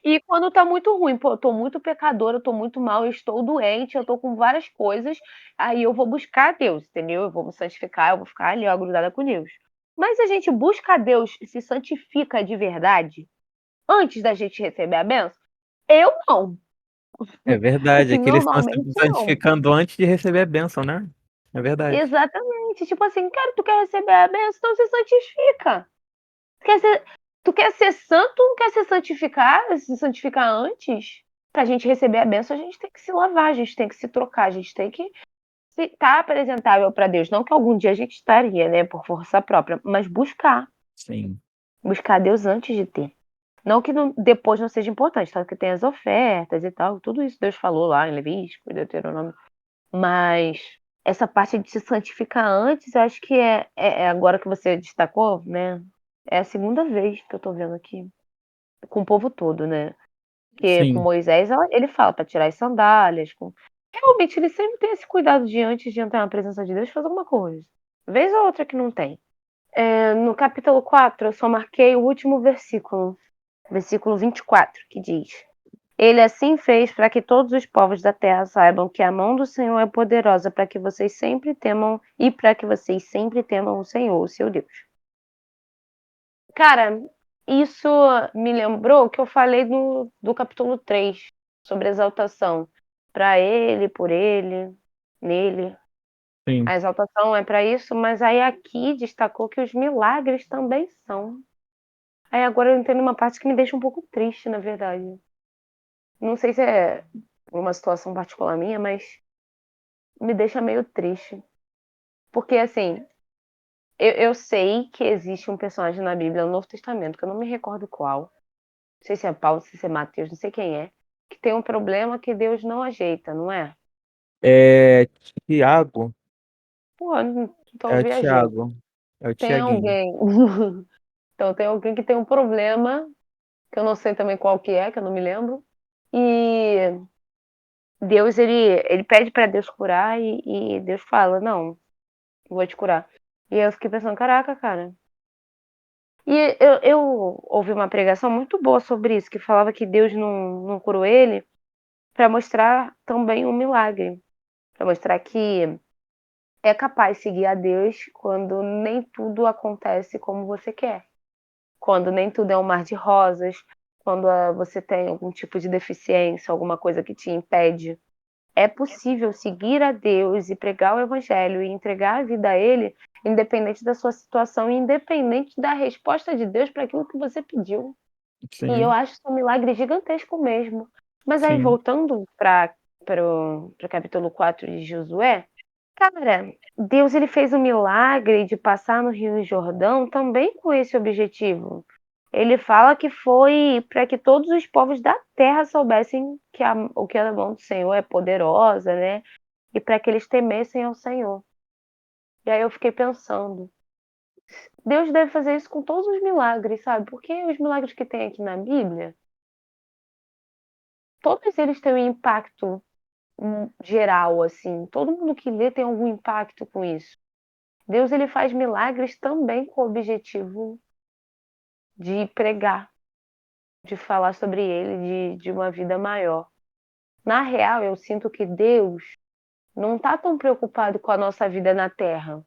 E quando tá muito ruim, pô, eu tô muito pecadora, eu tô muito mal, eu estou doente, eu tô com várias coisas, aí eu vou buscar a Deus, entendeu? Eu vou me santificar, eu vou ficar ali, ó, grudada com Deus. Mas a gente busca a Deus e se santifica de verdade antes da gente receber a benção? Eu não. é verdade, é que eles estão se Normalmente não. santificando antes de receber a bênção, né? É verdade. Exatamente. Tipo assim, cara, tu quer receber a benção, então se santifica. Quer ser, tu quer ser santo, não quer se santificar antes? Pra gente receber a benção, a gente tem que se lavar, a gente tem que se trocar, a gente tem que estar apresentável para Deus. Não que algum dia a gente estaria, né, por força própria, mas buscar. Sim, Buscar Deus antes de ter. Não que depois não seja importante, tá? Que tem as ofertas e tal, tudo isso Deus falou lá em Levítico, Deuteronômio. Mas essa parte de se santificar antes, eu acho que é agora que você destacou, né? É a segunda vez que eu tô vendo aqui. Com o povo todo, né? Porque com sim, Moisés, ele fala para tirar as sandálias. Realmente, ele sempre tem esse cuidado de, antes de entrar na presença de Deus, fazer alguma coisa. Vez ou outra que não tem. No capítulo 4, eu só marquei o último versículo 24, que diz: Ele assim fez para que todos os povos da terra saibam que a mão do Senhor é poderosa para que vocês sempre temam e para que vocês sempre temam o Senhor, o seu Deus. Cara, isso me lembrou o que eu falei do capítulo 3 sobre exaltação. Para ele, por ele, nele. sim. A exaltação é para isso, mas aí aqui destacou que os milagres também são. Aí agora eu entendo uma parte que me deixa um pouco triste, na verdade. Não sei se é uma situação particular minha, mas me deixa meio triste. Porque, assim, eu sei que existe um personagem na Bíblia, no Novo Testamento, que eu não me recordo qual. Não sei se é Paulo, se é Mateus, não sei quem é. Que tem um problema que Deus não ajeita, não é? É Tiago, Pô, então é eu o viajei. Tiago, é o Tem Tiaguinho. alguém. Então tem alguém que tem um problema, que eu não sei também qual que é, que eu não me lembro. E Deus, ele pede pra Deus curar e Deus fala, não, vou te curar. E aí eu fiquei pensando, caraca, cara. E eu ouvi uma pregação muito boa sobre isso, que falava que Deus não curou ele para mostrar também um milagre. Para mostrar que é capaz de seguir a Deus quando nem tudo acontece como você quer. Quando nem tudo é um mar de rosas, quando você tem algum tipo de deficiência, alguma coisa que te impede. É possível seguir a Deus e pregar o Evangelho e entregar a vida a Ele, independente da sua situação, independente da resposta de Deus para aquilo que você pediu. E eu Sim, acho isso um milagre gigantesco mesmo. Mas aí, sim, voltando para o capítulo 4 de Josué, cara, Deus ele fez o milagre de passar no Rio Jordão também com esse objetivo. Ele fala que foi para que todos os povos da terra soubessem que o que a mão do Senhor é poderosa, né? E para que eles temessem ao Senhor. E aí eu fiquei pensando, Deus deve fazer isso com todos os milagres, sabe? Porque os milagres que tem aqui na Bíblia, todos eles têm um impacto geral, assim. Todo mundo que lê tem algum impacto com isso. Deus ele faz milagres também com o objetivo de pregar, de falar sobre ele, de uma vida maior. Na real, eu sinto que Deus não está tão preocupado com a nossa vida na Terra.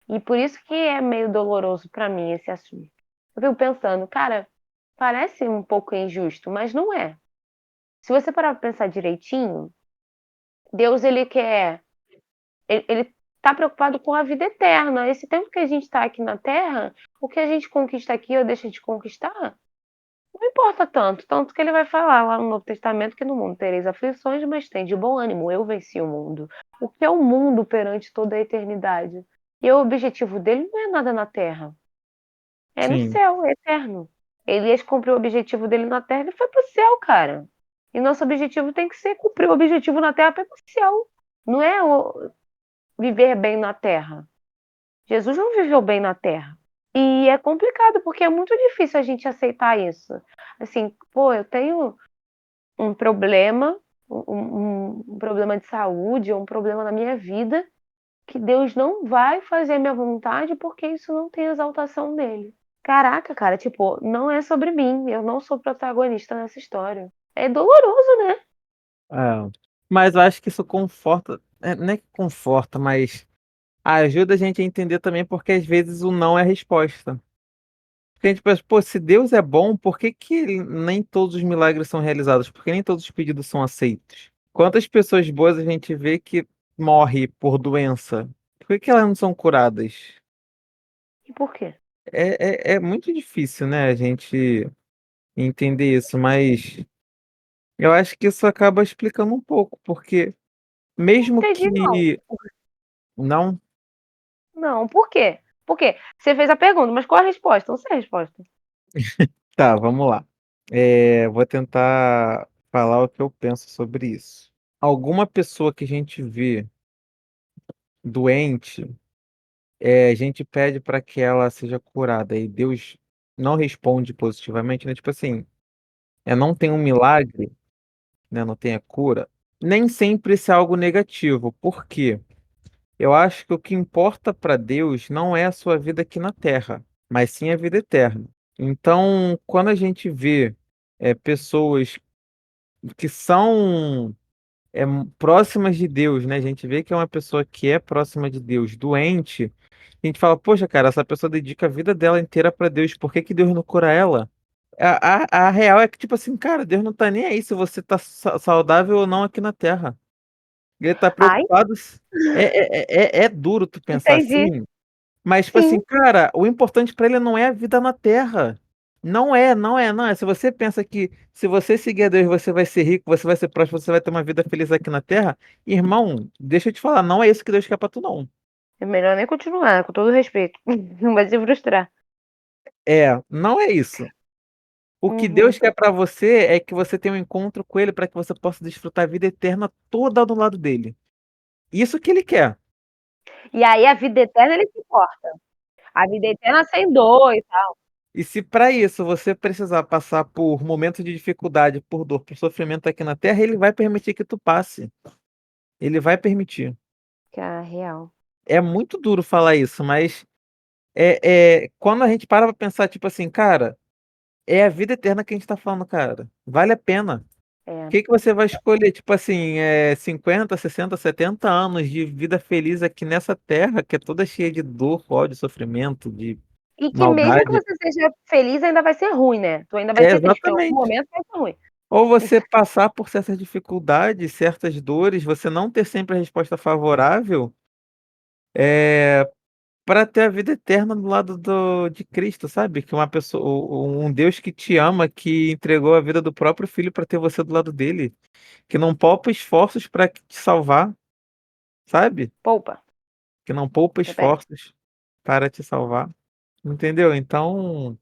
E por isso que é meio doloroso para mim esse assunto. Eu fico pensando, cara, parece um pouco injusto, mas não é. Se você parar pra pensar direitinho, Deus ele quer, ele tá preocupado com a vida eterna. Esse tempo que a gente tá aqui na Terra, o que a gente conquista aqui ou deixa de conquistar, não importa tanto. Tanto que ele vai falar lá no Novo Testamento que no mundo tereis aflições, mas tem de bom ânimo, eu venci o mundo. O que é o mundo perante toda a eternidade? E o objetivo dele não é nada na Terra, é no Sim, céu, é eterno. Elias cumpriu o objetivo dele na Terra e foi pro céu, cara. E nosso objetivo tem que ser cumprir o objetivo na Terra para ir pro céu. Não é viver bem na Terra. Jesus não viveu bem na Terra. E é complicado, porque é muito difícil a gente aceitar isso. Assim, pô, eu tenho um problema, um problema de saúde, ou um problema na minha vida, que Deus não vai fazer a minha vontade porque isso não tem exaltação nele. Caraca, cara, tipo, não é sobre mim, eu não sou protagonista nessa história. É doloroso, né? é. Mas eu acho que isso conforta, não é que conforta, mas ajuda a gente a entender também porque às vezes o não é a resposta. Porque a gente pensa, pô, se Deus é bom, por que que nem todos os milagres são realizados? Por que nem todos os pedidos são aceitos? Quantas pessoas boas a gente vê que morre por doença? Por que que elas não são curadas? E por quê? É muito difícil, né, a gente entender isso, mas eu acho que isso acaba explicando um pouco, porque Não mesmo entendi, não. que não, Não, por quê? Por quê? Você fez a pergunta, mas qual a resposta? Não sei a resposta. tá, vamos lá. Vou tentar falar o que eu penso sobre isso. Alguma pessoa que a gente vê doente, a gente pede para que ela seja curada e Deus não responde positivamente, né? Tipo assim, não tem um milagre, né? Não tem a cura. Nem sempre isso é algo negativo. Por quê? Eu acho que o que importa para Deus não é a sua vida aqui na Terra, mas sim a vida eterna. Então, quando a gente vê pessoas que são próximas de Deus, né? A gente vê que é uma pessoa que é próxima de Deus, doente, a gente fala, poxa, cara, essa pessoa dedica a vida dela inteira para Deus, por que que Deus não cura ela? A real é que, tipo assim, cara, Deus não tá nem aí se você tá saudável ou não aqui na Terra. Ele tá Ai, preocupado. É duro tu pensar entendi. assim, mas, tipo assim, Sim. cara, o importante pra ele não é a vida na Terra. Não é, não é, não é. Se você pensa que se você seguir a Deus, você vai ser rico, você vai ser próspero, você vai ter uma vida feliz aqui na Terra, irmão, deixa eu te falar, não é isso que Deus quer pra tu, não. É melhor nem continuar, com todo respeito. Não vai se frustrar. Não é isso. O que Uhum. Deus quer pra você é que você tenha um encontro com Ele pra que você possa desfrutar a vida eterna toda do lado dele. Isso que Ele quer. E aí a vida eterna ele se importa. A vida eterna sem dor e tal. E se para isso você precisar passar por momentos de dificuldade, por dor, por sofrimento aqui na Terra, Ele vai permitir que tu passe. Ele vai permitir. Que é real. É muito duro falar isso, mas quando a gente para pra pensar, tipo assim, cara, é a vida eterna que a gente tá falando, cara. Vale a pena. O É. que que você vai escolher? Tipo assim, 50, 60, 70 anos de vida feliz aqui nessa terra, que é toda cheia de dor, ódio, sofrimento, de E que mesmo que maldade. você seja feliz, ainda vai ser ruim, né? Tu ainda vai É, ser triste, porque em algum exatamente. momento vai ser ruim. Ou você passar por certas dificuldades, certas dores, você não ter sempre a resposta favorável, para ter a vida eterna do lado de Cristo, sabe? Que uma pessoa, um Deus que te ama, que entregou a vida do próprio filho para ter você do lado dele, que não poupa esforços para te salvar, sabe? Poupa, Que não poupa repete. esforços para te salvar, entendeu? Então,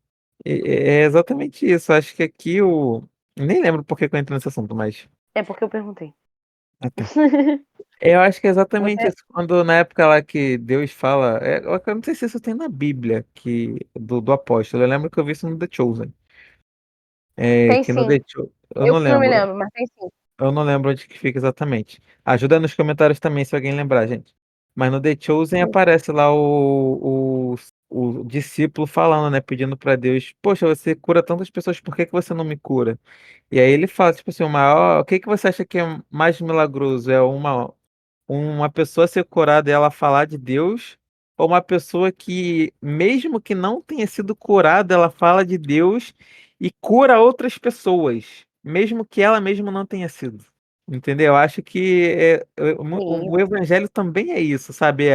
é exatamente isso. Acho que aqui o. Nem lembro por que que eu entrei nesse assunto, mas. É porque eu perguntei. Ah, tá. Eu acho que é exatamente Você isso. Quando na época lá que Deus fala, eu não sei se isso tem na Bíblia do apóstolo. Eu lembro que eu vi isso no The Chosen. tem Que no sim. The Chosen, eu Eu não que não me lembro, lembro, mas tem sim. eu não lembro onde que fica exatamente. Ajuda nos comentários também se alguém lembrar, gente. Mas no The Chosen aparece lá o discípulo falando, né, pedindo para Deus, poxa, você cura tantas pessoas, por que que você não me cura? E aí ele fala, tipo assim, o que que você acha que é mais milagroso? É uma pessoa ser curada e ela falar de Deus, ou uma pessoa que, mesmo que não tenha sido curada, ela fala de Deus e cura outras pessoas, mesmo que ela mesma não tenha sido. Entendeu? Eu acho que Sim. o evangelho também é isso, sabe?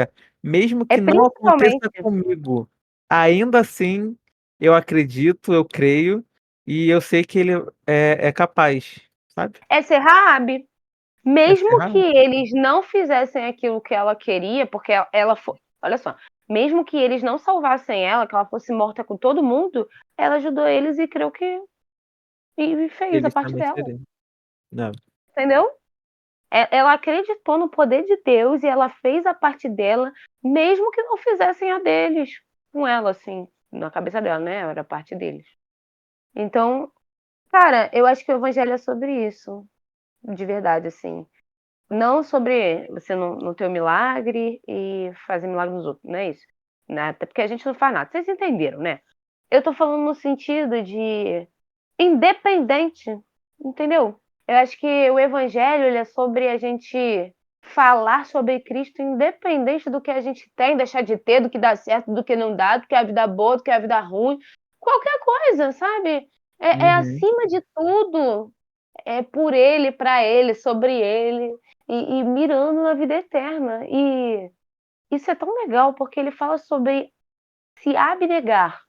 Mesmo É que não principalmente aconteça comigo, ainda assim eu acredito, eu creio e eu sei que ele é capaz, sabe? é ser Raabe. Essa é Mesmo que errado. eles não fizessem aquilo que ela queria, porque ela foi. Olha só, mesmo que eles não salvassem ela, que ela fosse morta com todo mundo, ela ajudou eles e creu que. E fez a Eles parte também dela, seriam. Não, entendeu? Ela acreditou no poder de Deus e ela fez a parte dela, mesmo que não fizessem a deles com ela, assim, na cabeça dela, né? Era a parte deles. Então, cara, eu acho que o evangelho é sobre isso, de verdade, assim. Não sobre você não ter o milagre e fazer milagre nos outros, não é isso? Né? Até porque a gente não faz nada. Vocês entenderam, né? Eu tô falando no sentido de independente, entendeu? Eu acho que o evangelho ele é sobre a gente falar sobre Cristo independente do que a gente tem, deixar de ter, do que dá certo, do que não dá, do que é a vida boa, do que é a vida ruim, qualquer coisa, sabe? É uhum, acima de tudo, é por ele, para ele, sobre ele e mirando na vida eterna. E isso é tão legal porque ele fala sobre se abnegar.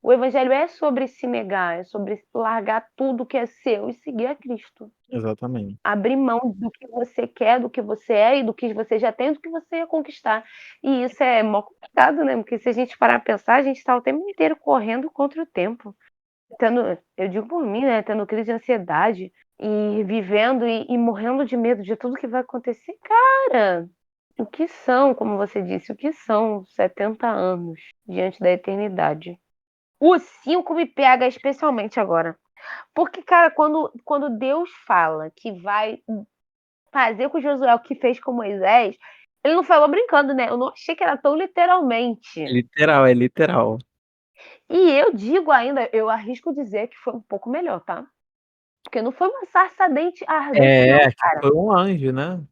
O evangelho é sobre se negar, é sobre largar tudo que é seu e seguir a Cristo. exatamente. Abrir mão do que você quer, do que você é e do que você já tem, do que você ia conquistar. E isso é mó complicado, né? Porque se a gente parar a pensar, a gente está o tempo inteiro correndo contra o tempo. Eu digo por mim, né? Tendo crise de ansiedade e vivendo e morrendo de medo de tudo que vai acontecer. Cara, o que são, como você disse, o que são 70 anos diante da eternidade? O 5 me pega especialmente agora. Porque, cara, quando Deus fala que vai fazer com Josué o que fez com Moisés, ele não falou brincando, né? Eu não achei que era tão É literalmente. literal, é literal. E eu digo ainda, eu arrisco dizer que foi um pouco melhor, tá? Porque não foi uma sarça ardente, não, Que cara. foi um anjo, né?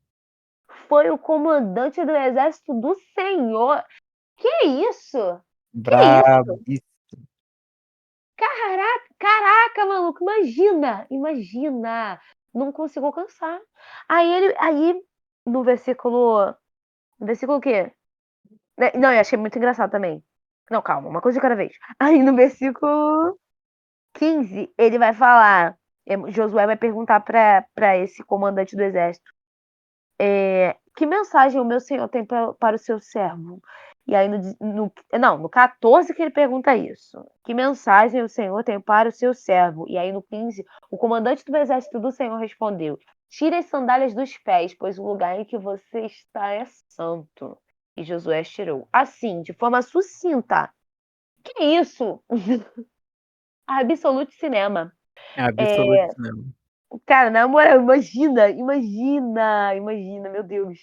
Foi o comandante do exército do Senhor. Que isso? Que Brabo. isso? Caraca, maluco, imagina. Não consigo alcançar. Aí no versículo o quê? Não, eu achei muito engraçado também. Não, calma, uma coisa de cada vez. Aí no versículo 15, ele vai falar, Josué vai perguntar para esse comandante do exército, que mensagem o meu senhor tem para o seu servo? E aí no 14 que ele pergunta isso. Que mensagem o senhor tem para o seu servo? E aí no 15, o comandante do exército do senhor respondeu: tire as sandálias dos pés, pois o lugar em que você está é santo. E Josué as tirou. Assim, de forma sucinta. Que isso? Absolute cinema. É absoluto cinema. Cara, na moral, imagina, meu Deus.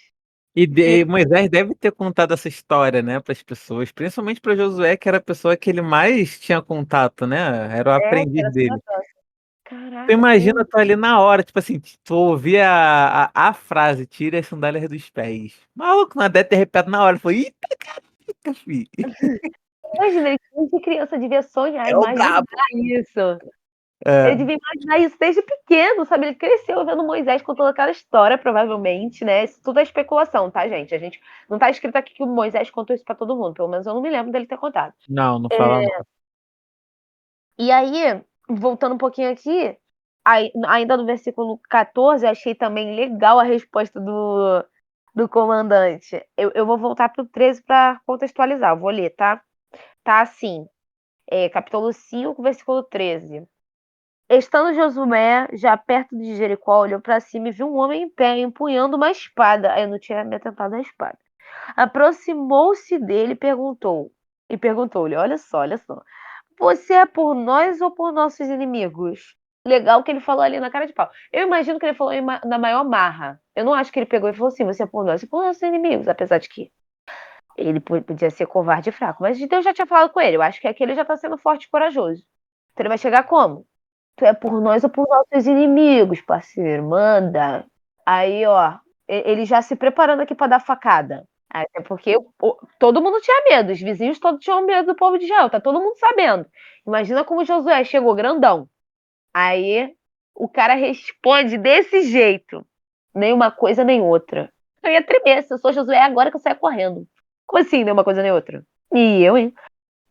E Moisés deve ter contado essa história, né, para as pessoas, principalmente para Josué, que era a pessoa que ele mais tinha contato, né? Era o Que aprendiz era dele. Tu Caraca, imagina, tu ali na hora, tipo assim, tu ouvir a frase, tira as sandálias dos pés. Maluco, não deve ter arrepiado na hora. Foi, eita, caraca, filho. imagina, desde criança devia sonhar, É o imaginar brabo. isso. Ele É, devia imaginar isso desde pequeno, sabe? Ele cresceu vendo Moisés contando aquela história, provavelmente, né? Isso tudo é especulação, tá, gente? A gente não tá escrito aqui que o Moisés contou isso pra todo mundo, pelo menos eu não me lembro dele ter contado. não, não fala não. E aí, voltando um pouquinho aqui, ainda no versículo 14, achei também legal a resposta do comandante. Eu vou voltar pro 13 para contextualizar, eu vou ler, tá? Tá assim, capítulo 5, versículo 13. Estando Josué já perto de Jericó, olhou para cima e viu um homem em pé, empunhando uma espada. Eu não tinha me atentado à espada. Aproximou-se dele e perguntou-lhe: olha só, você é por nós ou por nossos inimigos? Legal que ele falou ali na cara de pau. Eu imagino que ele falou na maior marra. Eu não acho que ele pegou e falou assim: você é por nós ou por nossos inimigos, apesar de que ele podia ser covarde e fraco. Mas Deus já tinha falado com ele. Eu acho que aqui ele já tá sendo forte e corajoso. Então ele vai chegar como? Tu é por nós ou por nossos inimigos, parceiro? Manda. Aí, ó, ele já se preparando aqui pra dar facada. Até porque todo mundo tinha medo, os vizinhos todos tinham medo do povo de Israel, tá todo mundo sabendo. Imagina como Josué chegou grandão. Aí o cara responde desse jeito, nem uma coisa nem outra. Eu ia tremer, se eu sou Josué, é agora que eu saio correndo. Como assim, nem uma coisa nem outra? E eu, hein?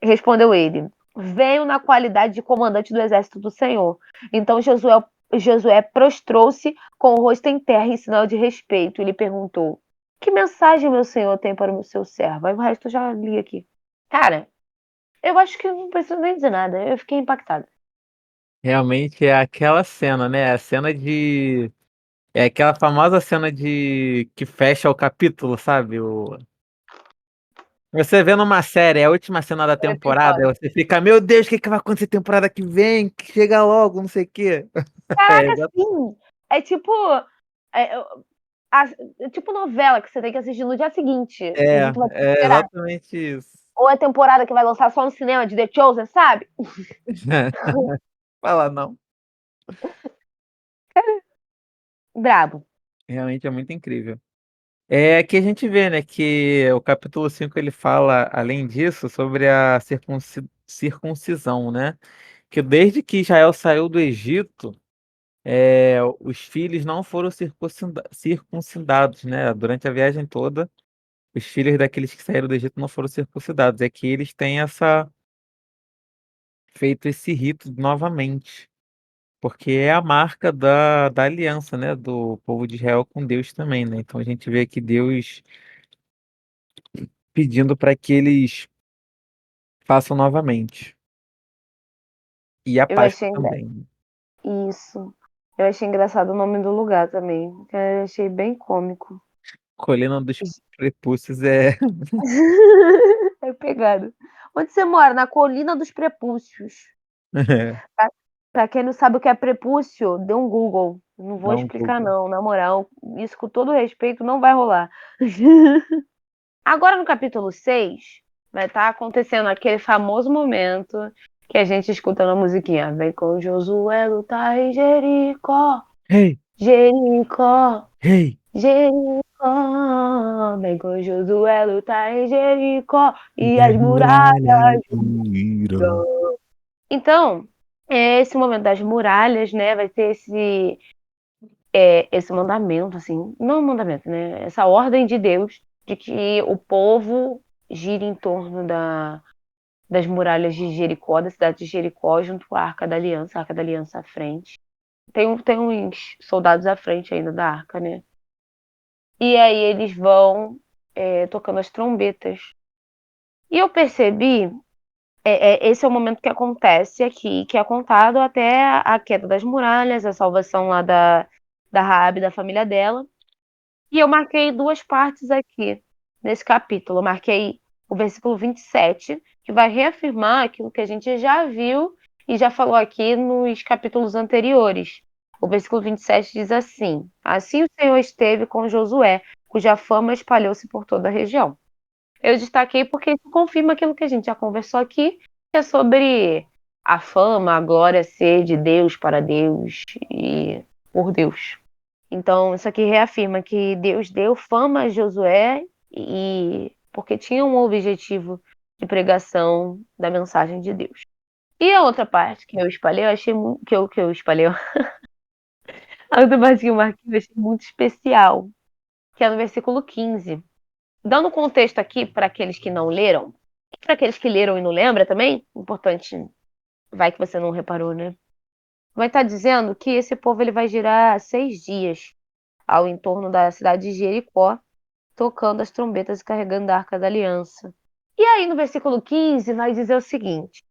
Respondeu ele: venho na qualidade de comandante do exército do Senhor. Então Josué prostrou-se com o rosto em terra em sinal de respeito e lhe perguntou: que mensagem meu senhor tem para o seu servo? Aí o resto eu já li aqui. Cara, eu acho que não preciso nem dizer nada. Eu fiquei impactada. Realmente é aquela cena, né? A cena de. É aquela famosa cena de que fecha o capítulo, sabe? Você vê numa série, é a última cena da É o temporada, aí episódio. você fica, meu Deus, o que que vai acontecer temporada que vem? Que chega logo, não sei o quê. É, Caraca, sim! É tipo. É, é tipo novela que você tem que assistir no dia seguinte. E é, tu vai ter que é esperar. exatamente isso. Ou a temporada que vai lançar só no cinema de The Chosen, sabe? Fala não. Brabo. Realmente é muito incrível. É que a gente vê, né, que o capítulo 5 ele fala, além disso, sobre a circuncisão, né? Que desde que Israel saiu do Egito, os filhos não foram circuncidados, né? Durante a viagem toda, os filhos daqueles que saíram do Egito não foram circuncidados. É que eles têm feito esse rito novamente, porque é a marca da aliança, né? Do povo de Israel com Deus também, né? Então a gente vê aqui Deus pedindo para que eles façam novamente. E a Eu Páscoa achei também. isso. Eu achei engraçado o nome do lugar também. Eu achei bem cômico. Colina dos Prepúcios é. É pegado. Onde você mora? Na Colina dos Prepúcios. Pra, pra quem não sabe o que é prepúcio, dê um Google. Não vou Dá um explicar, Google. não. Na moral, isso com todo respeito não vai rolar. Agora no capítulo 6 vai estar acontecendo aquele famoso momento que a gente escuta na musiquinha. Vem com Josué lutar em Jericó, Hey, Jericó, hey! Jericó. Vem com Josué lutar em Jericó e E as as muralhas muralhas. ruíram. Então, esse momento das muralhas, né, vai ter esse mandamento, assim, não mandamento, né, essa ordem de Deus de que o povo gire em torno das muralhas de Jericó, da cidade de Jericó, junto com a Arca da Aliança à frente. Tem uns soldados à frente ainda da arca, né? E aí eles vão tocando as trombetas. E eu percebi, esse é o momento que acontece aqui, que é contado até a queda das muralhas, a salvação lá da Raabe, da família dela. E eu marquei duas partes aqui, nesse capítulo. Eu marquei o versículo 27, que vai reafirmar aquilo que a gente já viu e já falou aqui nos capítulos anteriores. O versículo 27 diz assim: Assim o Senhor esteve com Josué, cuja fama espalhou-se por toda a região. Eu destaquei porque isso confirma aquilo que a gente já conversou aqui, que é sobre a fama, a glória ser de Deus para Deus e por Deus. Então, isso aqui reafirma que Deus deu fama a Josué e porque tinha um objetivo de pregação da mensagem de Deus. E a outra parte que eu espalhei, eu achei que eu espalhei, a outra parte que eu marquei, eu achei muito especial, que é no versículo 15. Dando contexto aqui para aqueles que não leram, e para aqueles que leram e não lembram também, importante, vai que você não reparou, né? Vai estar dizendo que esse povo ele vai girar 6 dias ao entorno da cidade de Jericó, tocando as trombetas e carregando a Arca da Aliança. E aí, no versículo 15, vai dizer o seguinte: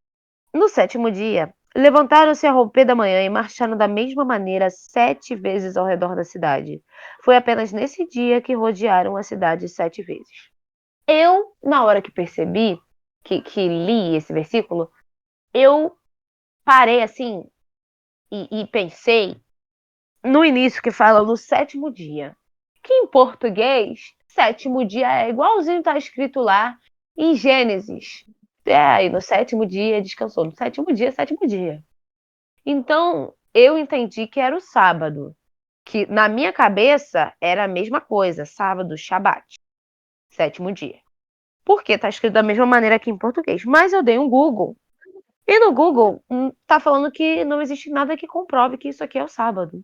no sétimo dia, levantaram-se a romper da manhã e marcharam da mesma maneira 7 vezes ao redor da cidade. Foi apenas nesse dia que rodearam a cidade 7 vezes. Eu, na hora que percebi, que li esse versículo, eu parei assim e pensei no início que fala no sétimo dia. Que em português, sétimo dia é igualzinho está escrito lá em Gênesis. E no sétimo dia descansou. No sétimo dia, sétimo dia. Então, eu entendi que era o sábado. Que na minha cabeça era a mesma coisa, sábado, Shabat. sétimo dia. Porque tá escrito da mesma maneira aqui em português. Mas eu dei um Google. E no Google tá falando que não existe nada que comprove que isso aqui é o sábado.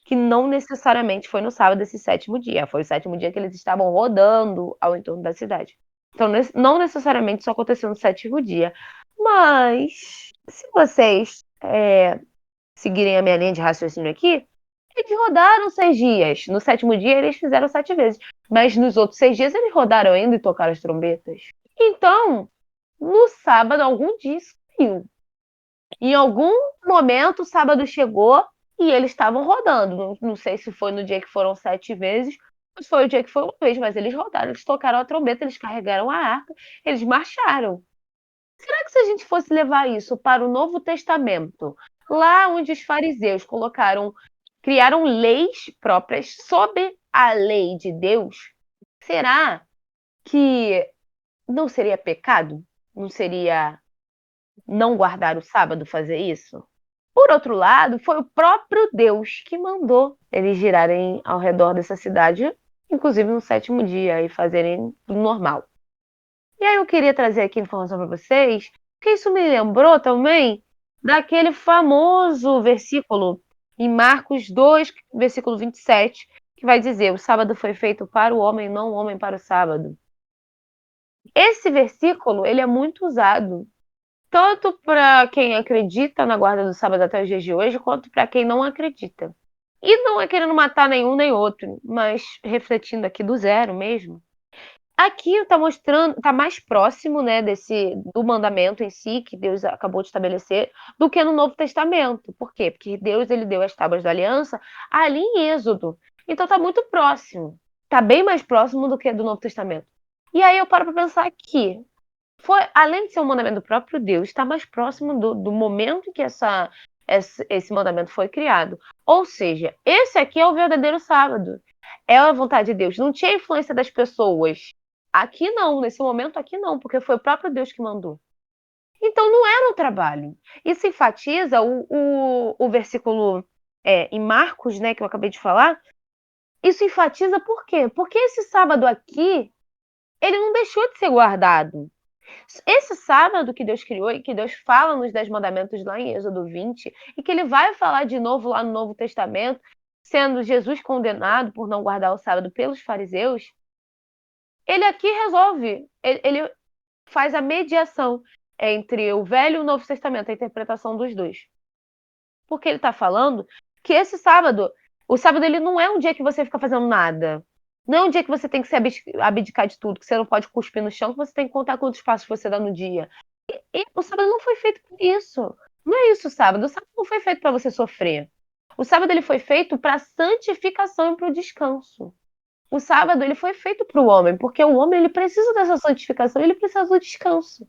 Que não necessariamente foi no sábado esse sétimo dia. Foi o sétimo dia que eles estavam rodando ao entorno da cidade. Então, não necessariamente isso aconteceu no sétimo dia. Mas, se vocês seguirem a minha linha de raciocínio aqui, eles rodaram 6 dias. No sétimo dia, eles fizeram 7 vezes. Mas nos outros 6 dias, eles rodaram ainda e tocaram as trombetas. Então, no sábado, algum dia saiu. Em algum momento, o sábado chegou e eles estavam rodando. Não sei se foi no dia que foram 7 vezes, ou se foi o dia que foi uma vez, mas eles rodaram, eles tocaram a trombeta, eles carregaram a arca, eles marcharam. Será que se a gente fosse levar isso para o Novo Testamento, lá onde os fariseus criaram leis próprias sob a lei de Deus, será que não seria pecado? Não seria não guardar o sábado fazer isso? Por outro lado, foi o próprio Deus que mandou eles girarem ao redor dessa cidade, inclusive no sétimo dia, e fazerem tudo normal. E aí eu queria trazer aqui informação para vocês, porque isso me lembrou também daquele famoso versículo em Marcos 2, versículo 27, que vai dizer: o sábado foi feito para o homem, não o homem para o sábado. Esse versículo, ele é muito usado tanto para quem acredita na guarda do sábado até os dias de hoje, quanto para quem não acredita. E não é querendo matar nenhum nem outro, mas refletindo aqui do zero mesmo. Aqui está mostrando, está mais próximo, né, do mandamento em si que Deus acabou de estabelecer, do que no Novo Testamento. Por quê? Porque Deus ele deu as tábuas da aliança ali em Êxodo. Então está muito próximo. Está bem mais próximo do que do Novo Testamento. E aí eu paro para pensar que além de ser um mandamento do próprio Deus, está mais próximo do momento em que esse mandamento foi criado. Ou seja, esse aqui é o verdadeiro sábado. É a vontade de Deus. Não tinha influência das pessoas. Aqui não, nesse momento aqui não, porque foi o próprio Deus que mandou. Então não era um trabalho. Isso enfatiza o versículo em Marcos, né, que eu acabei de falar. Isso enfatiza por quê? Porque esse sábado aqui, ele não deixou de ser guardado. Esse sábado que Deus criou e que Deus fala nos 10 mandamentos lá em Êxodo 20, e que ele vai falar de novo lá no Novo Testamento, sendo Jesus condenado por não guardar o sábado pelos fariseus, ele aqui resolve, ele faz a mediação entre o Velho e o Novo Testamento, a interpretação dos dois. Porque ele está falando que esse sábado, o sábado ele não é um dia que você fica fazendo nada. Não é um dia que você tem que se abdicar de tudo, que você não pode cuspir no chão, que você tem que contar quantos passos você dá no dia. E o sábado não foi feito para isso. Não é isso o sábado. O sábado não foi feito para você sofrer. O sábado ele foi feito para santificação e para o descanso. O sábado ele foi feito para o homem, porque o homem ele precisa dessa santificação, ele precisa do descanso.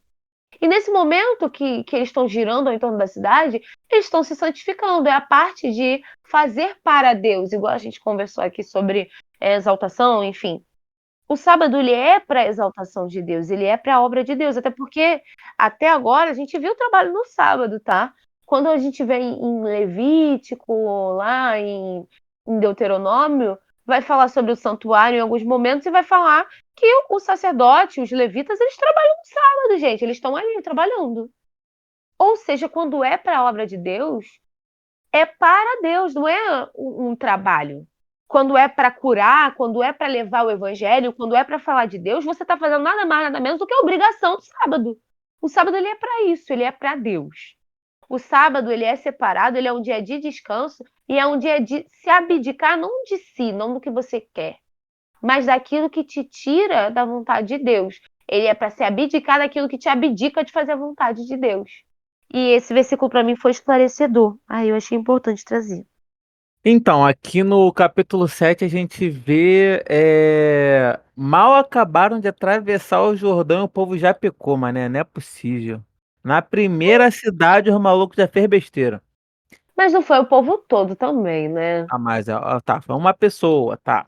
E nesse momento que eles estão girando ao entorno da cidade, eles estão se santificando. É a parte de fazer para Deus, igual a gente conversou aqui sobre exaltação, enfim. O sábado ele é para a exaltação de Deus, ele é para a obra de Deus, até porque até agora a gente viu o trabalho no sábado, tá? Quando a gente vê em Levítico, lá em Deuteronômio, vai falar sobre o santuário em alguns momentos e vai falar que o sacerdote, os levitas, eles trabalham no sábado, gente, eles estão ali trabalhando. Ou seja, quando é para a obra de Deus, é para Deus, não é um trabalho. Quando é para curar, quando é para levar o evangelho, quando é para falar de Deus, você está fazendo nada mais, nada menos do que a obrigação do sábado. O sábado ele é para isso, ele é para Deus. O sábado ele é separado, ele é um dia de descanso e é um dia de se abdicar não de si, não do que você quer, mas daquilo que te tira da vontade de Deus. Ele é para se abdicar daquilo que te abdica de fazer a vontade de Deus. E esse versículo para mim foi esclarecedor. Aí eu achei importante trazer. Então, aqui no capítulo 7 a gente vê. Mal acabaram de atravessar o Jordão e o povo já pecou, mané. Não é possível. Na primeira cidade, os malucos já fez besteira. Mas não foi o povo todo também, né? Ah, mas tá, foi uma pessoa, tá.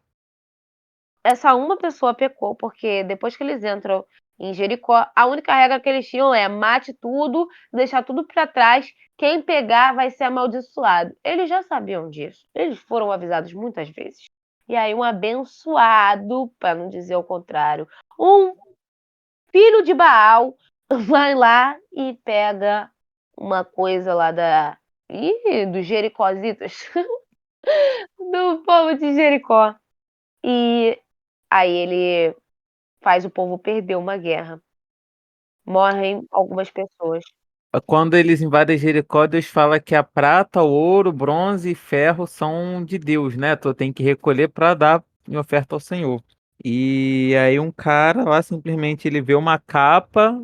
Essa uma pessoa pecou, porque depois que eles entram em Jericó, a única regra que eles tinham é mate tudo, deixar tudo para trás, quem pegar vai ser amaldiçoado. Eles já sabiam disso, eles foram avisados muitas vezes. E aí um abençoado, para não dizer o contrário, um filho de Baal vai lá e pega uma coisa lá dos Jericózitas, do povo de Jericó. E aí ele faz o povo perder uma guerra. Morrem algumas pessoas. Quando eles invadem Jericó, Deus fala que a prata, o ouro, o bronze e ferro são de Deus, né? Tu tem que recolher para dar em oferta ao Senhor. E aí um cara lá simplesmente ele vê uma capa,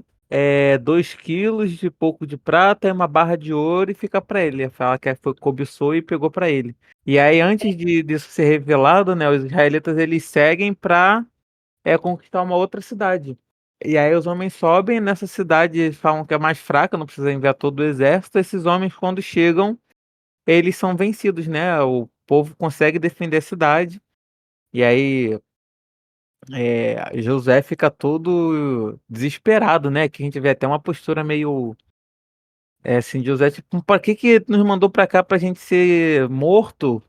2 quilos de pouco de prata e uma barra de ouro e fica para ele. Ele fala que foi cobiçou e pegou para ele. E aí antes disso ser revelado, né, os israelitas eles seguem para conquistar uma outra cidade. E aí os homens sobem nessa cidade, falam que é mais fraca, não precisa enviar todo o exército. Esses homens, quando chegam, eles são vencidos, né? O povo consegue defender a cidade. E aí José fica todo desesperado, né? Que a gente vê até uma postura meio assim, de José, tipo, para que nos mandou para cá pra gente ser morto?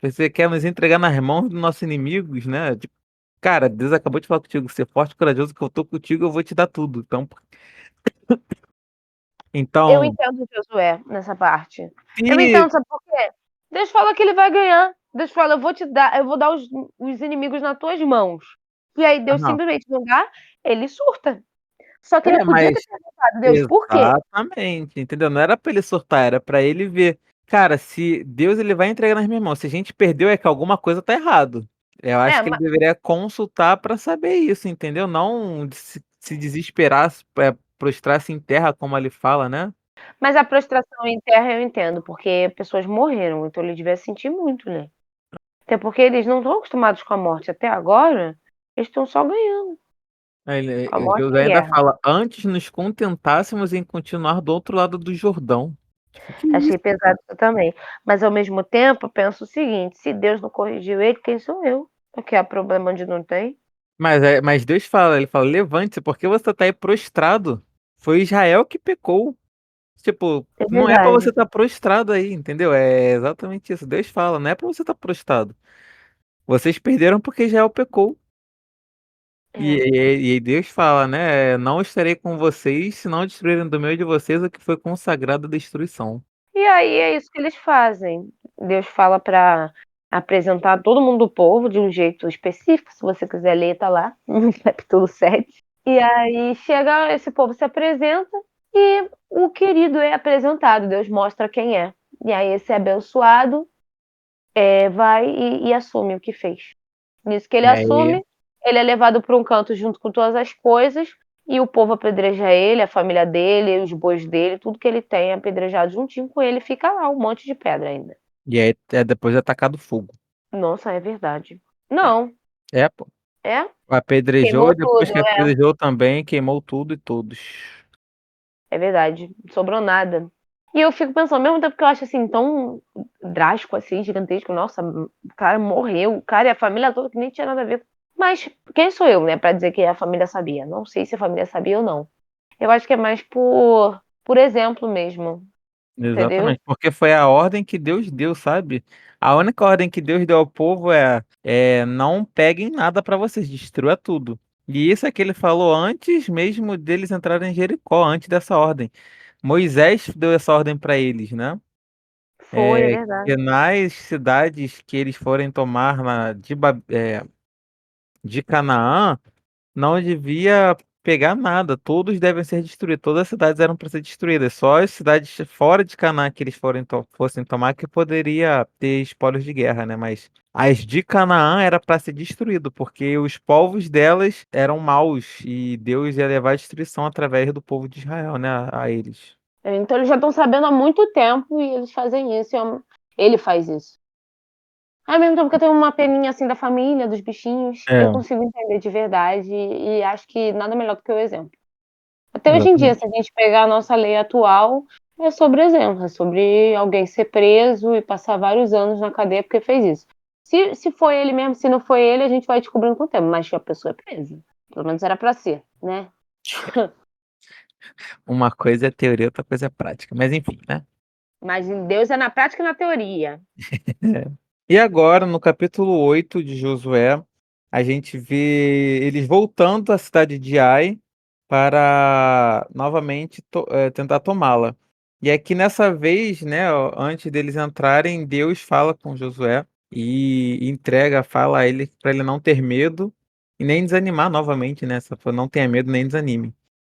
Você quer nos entregar nas mãos dos nossos inimigos, né? Tipo, cara, Deus acabou de falar contigo, ser forte e corajoso, que eu tô contigo, eu vou te dar tudo. Eu Então, entendo o Josué nessa parte. Eu se. entendo, sabe por quê? Deus fala que ele vai ganhar. Deus fala, eu vou dar os inimigos nas tuas mãos. E aí Deus Aham. simplesmente não dá, ele surta. Só que ele podia ter Mas perguntado, Deus, por quê? exatamente, entendeu? Não era pra ele surtar, era pra ele ver. Cara, se Deus ele vai entregar nas minhas mãos, se a gente perdeu é que alguma coisa tá errado. Eu acho É, que ele deveria consultar pra saber isso, entendeu? Não se desesperar, prostrar-se em terra, como ele fala, né? mas a prostração em terra eu entendo, porque pessoas morreram, então ele devia sentir muito, né? Até porque eles não estão acostumados com a morte. Até agora, eles estão só ganhando com a morte José e ainda guerra. fala, antes nos contentássemos em continuar do outro lado do Jordão. Tipo, que Achei isso? pesado isso também. Mas ao mesmo tempo, eu penso o seguinte: se Deus não corrigiu ele, quem sou eu? Porque há problema onde não tem. Mas Deus fala, ele fala, levante-se, porque você tá aí prostrado. Foi Israel que pecou. Tipo, É não é pra verdade. você estar prostrado aí, entendeu? É exatamente isso. Deus fala, não é pra você estar prostrado. Vocês perderam porque Israel pecou. E, É. e Deus fala, né? Não estarei com vocês se não destruírem do meio de vocês o que foi consagrado à destruição. E aí é isso que eles fazem. Deus fala para apresentar todo mundo do povo de um jeito específico. Se você quiser ler, tá lá, no capítulo 7. E aí chega, esse povo se apresenta e o querido é apresentado. Deus mostra quem é. E aí esse abençoado vai e assume o que fez. Nisso que ele E aí, assume, ele é levado para um canto junto com todas as coisas e o povo apedreja ele, a família dele, os bois dele, tudo que ele tem é apedrejado juntinho com ele, fica lá um monte de pedra ainda. e aí depois é atacado fogo. Nossa, é verdade. Não, Pô. é? Apedrejou, Queimou depois tudo, que apedrejou também, queimou tudo e todos. é verdade. Não sobrou nada. E eu fico pensando, ao mesmo tempo que eu acho assim, tão drástico, assim, gigantesco, nossa, o cara morreu, o cara e a família toda que nem tinha nada a ver. Mas quem sou eu, né, pra dizer que a família sabia? Não sei se a família sabia ou não. Eu acho que é mais por exemplo mesmo, entendeu? Exatamente, porque foi a ordem que Deus deu, sabe? A única ordem que Deus deu ao povo não peguem nada para vocês, destrua tudo. E isso é que ele falou antes mesmo deles entrarem em Jericó, antes dessa ordem. Moisés deu essa ordem para eles, né? Foi, é Que verdade. nas cidades que eles forem tomar de Canaã, não devia pegar nada, todos devem ser destruídos, todas as cidades eram para ser destruídas, só as cidades fora de Canaã que eles fossem tomar que poderia ter espólios de guerra, né? Mas as de Canaã era para ser destruído, porque os povos delas eram maus e Deus ia levar a destruição através do povo de Israel, né? A eles. Então eles já estão sabendo há muito tempo e eles fazem isso. Ele faz isso. Ao mesmo tempo que eu tenho uma peninha assim da família, dos bichinhos, eu É, consigo entender de verdade e acho que nada melhor do que o exemplo. Até hoje em dia, se exatamente. a gente pegar a nossa lei atual, é sobre exemplo, é sobre alguém ser preso e passar vários anos na cadeia porque fez isso. Se foi ele mesmo, se não foi ele, a gente vai descobrindo com o tempo, mas que a pessoa é presa. Pelo menos era pra ser, né? Uma coisa é teoria, outra coisa é prática. Mas enfim, né? Mas em Deus é na prática e na teoria. E agora, no capítulo 8 de Josué, a gente vê eles voltando à cidade de Ai para novamente tentar tomá-la. E aqui nessa vez, né, ó, antes deles entrarem, Deus fala com Josué e entrega, fala a ele para ele não ter medo e nem desanimar novamente, né? Só falou, não tenha medo nem desanime.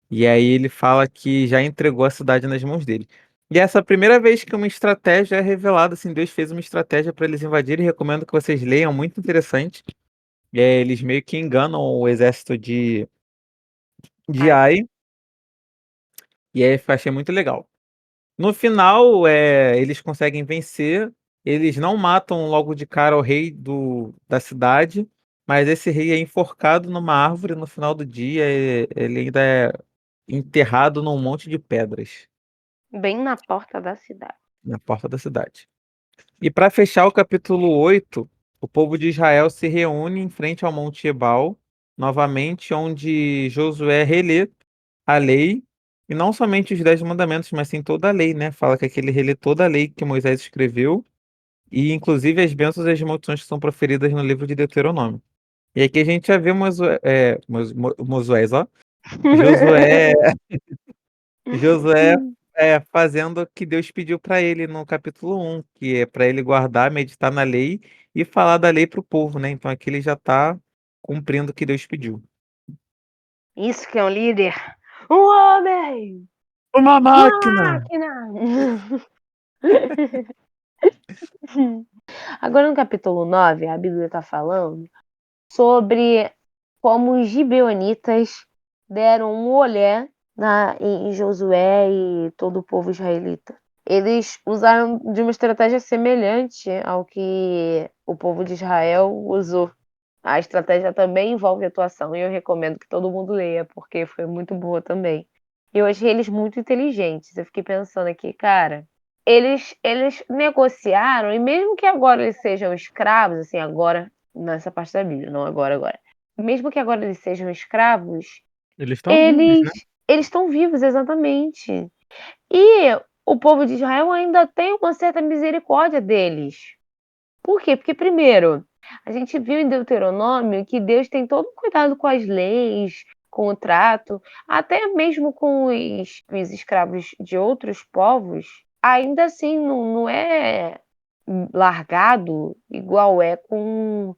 E aí ele fala que já entregou a cidade nas mãos dele. E essa é a primeira vez que uma estratégia é revelada, assim, Deus fez uma estratégia para eles invadirem. Recomendo que vocês leiam, muito interessante. Eles meio que enganam o exército de Ai, Ai, e aí eu achei muito legal. No final, eles conseguem vencer, eles não matam logo de cara o rei da cidade, mas esse rei é enforcado numa árvore no final do dia, ele ainda é enterrado num monte de pedras bem na porta da cidade. na porta da cidade. E para fechar o capítulo 8, o povo de Israel se reúne em frente ao Monte Ebal, novamente, onde Josué relê a lei, e não somente os 10 mandamentos, mas sim toda a lei, né? Fala que aquele relê toda a lei que Moisés escreveu, e inclusive as bênçãos e as maldições que são proferidas no livro de Deuteronômio. E aqui a gente já vê Moisés, ó, Josué Josué fazendo o que Deus pediu para ele no capítulo 1, que é para ele guardar, meditar na lei e falar da lei para o povo, né? Então aqui ele já está cumprindo o que Deus pediu. Isso que é um líder. Um homem! Uma Uma máquina! máquina! Agora no capítulo 9, a Bíblia está falando sobre como os gibeonitas deram um olé em Josué e todo o povo israelita. Eles usaram de uma estratégia semelhante ao que o povo de Israel usou. A estratégia também envolve atuação e eu recomendo que todo mundo leia, porque foi muito boa também. Eu achei eles muito inteligentes. Eu fiquei pensando aqui, cara, eles negociaram, e mesmo que agora eles sejam escravos, assim, agora, nessa parte da Bíblia, não agora. Mesmo que agora eles sejam escravos, Eles estão vivos, eles né? eles estão vivos, exatamente. E o povo de Israel ainda tem uma certa misericórdia deles. Por quê? Porque, primeiro, a gente viu em Deuteronômio que Deus tem todo um cuidado com as leis, com o trato, até mesmo com os escravos de outros povos, ainda assim não é largado igual é como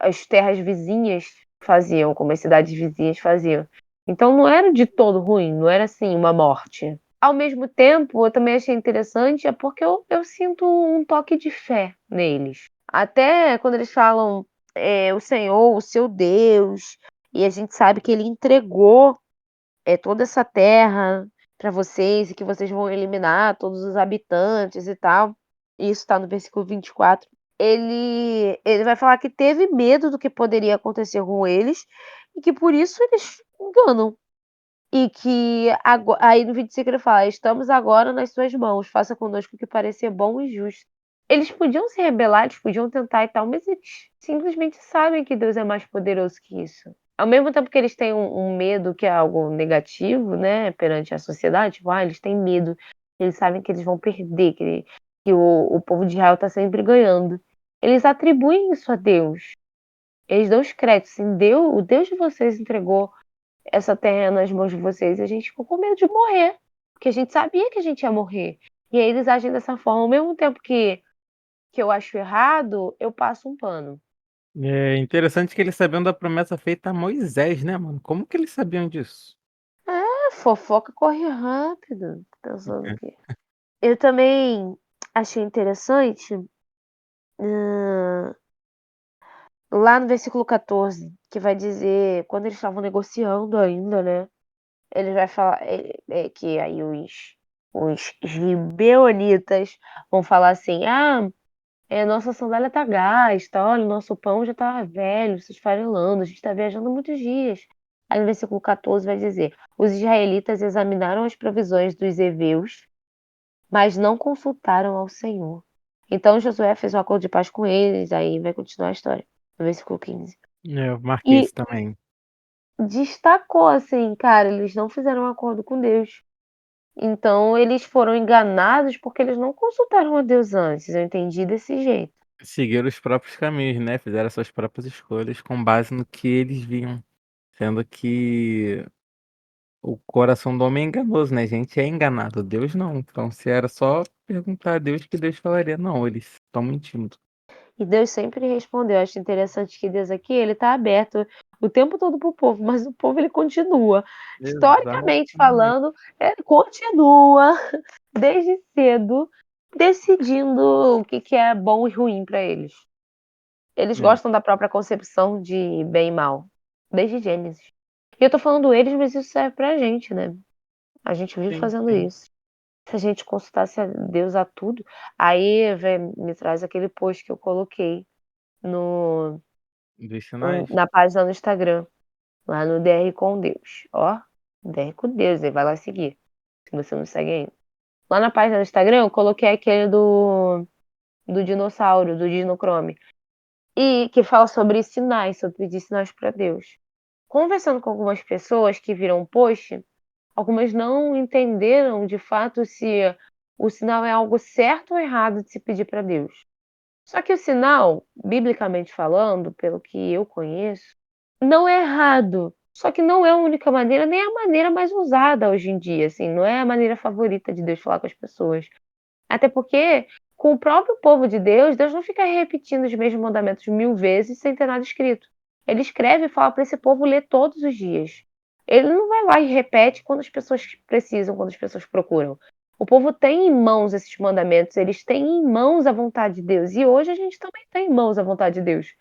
as terras vizinhas faziam, como as cidades vizinhas faziam. Então não era de todo ruim, não era assim uma morte. Ao mesmo tempo, eu também achei interessante, é porque eu sinto um toque de fé neles. Até quando eles falam o Senhor, o seu Deus, e a gente sabe que ele entregou toda essa terra para vocês e que vocês vão eliminar todos os habitantes e tal. Isso está no versículo 24. Ele vai falar que teve medo do que poderia acontecer com eles e que por isso eles enganam. E que aí no 25 ele fala: estamos agora nas suas mãos, faça conosco o que parecer bom e justo. Eles podiam se rebelar, eles podiam tentar e tal, mas eles simplesmente sabem que Deus é mais poderoso que isso. Ao mesmo tempo que eles têm um medo que é algo negativo, né, perante a sociedade, tipo, eles têm medo, eles sabem que eles vão perder, que o povo de Israel está sempre ganhando. Eles atribuem isso a Deus. Eles dão os créditos, assim, Deus, o Deus de vocês entregou essa terra nas mãos de vocês, a gente ficou com medo de morrer, porque a gente sabia que a gente ia morrer. E aí eles agem dessa forma, ao mesmo tempo que eu acho errado, eu passo um pano. É interessante que eles sabiam da promessa feita a Moisés, né, mano? Como que eles sabiam disso? Fofoca corre rápido, pensando aqui. Eu também achei interessante, lá no versículo 14, que vai dizer, quando eles estavam negociando ainda, né? Ele vai falar que aí os gibeonitas vão falar assim: nossa sandália tá gasta, olha, nosso pão já tá velho, se esfarelando, a gente tá viajando muitos dias. Aí no versículo 14 vai dizer: os israelitas examinaram as provisões dos heveus, mas não consultaram ao Senhor. Então Josué fez um acordo de paz com eles, aí vai continuar a história, no versículo 15. Eu marquei E isso também. destacou assim, cara, eles não fizeram um acordo com Deus. Então eles foram enganados porque eles não consultaram a Deus antes, eu entendi desse jeito. Seguiram os próprios caminhos, né? Fizeram suas próprias escolhas com base no que eles viam. Sendo que o coração do homem é enganoso, né? A gente é enganado, Deus não. Então, se era só perguntar a Deus que Deus falaria, não, eles estão mentindo. E Deus sempre respondeu. Eu acho interessante que Deus aqui, ele está aberto o tempo todo para o povo, mas o povo ele continua. Historicamente Exatamente. falando, continua desde cedo decidindo o que é bom e ruim para eles. Eles É, gostam da própria concepção de bem e mal, desde Gênesis. E eu tô falando eles, mas isso serve pra gente, né? A gente vive sim, fazendo sim. isso. Se a gente consultasse a Deus a tudo, aí me traz aquele post que eu coloquei no, Dos sinais. na página do Instagram, lá no DR com Deus. Ó, DR com Deus, aí vai lá seguir, se você não segue ainda. Lá na página do Instagram, eu coloquei aquele do dinossauro, do Dinocrome. E que fala sobre sinais, sobre pedir sinais para Deus. Conversando com algumas pessoas que viram o post, algumas não entenderam de fato se o sinal é algo certo ou errado de se pedir para Deus. Só que o sinal, biblicamente falando, pelo que eu conheço, não é errado. Só que não é a única maneira, nem a maneira mais usada hoje em dia, assim, não é a maneira favorita de Deus falar com as pessoas. Até porque, com o próprio povo de Deus, Deus não fica repetindo os mesmos mandamentos 1000 vezes sem ter nada escrito. Ele escreve e fala para esse povo ler todos os dias. Ele não vai lá e repete quando as pessoas precisam, quando as pessoas procuram. O povo tem em mãos esses mandamentos, eles têm em mãos a vontade de Deus. E hoje a gente também tem em mãos a vontade de Deus.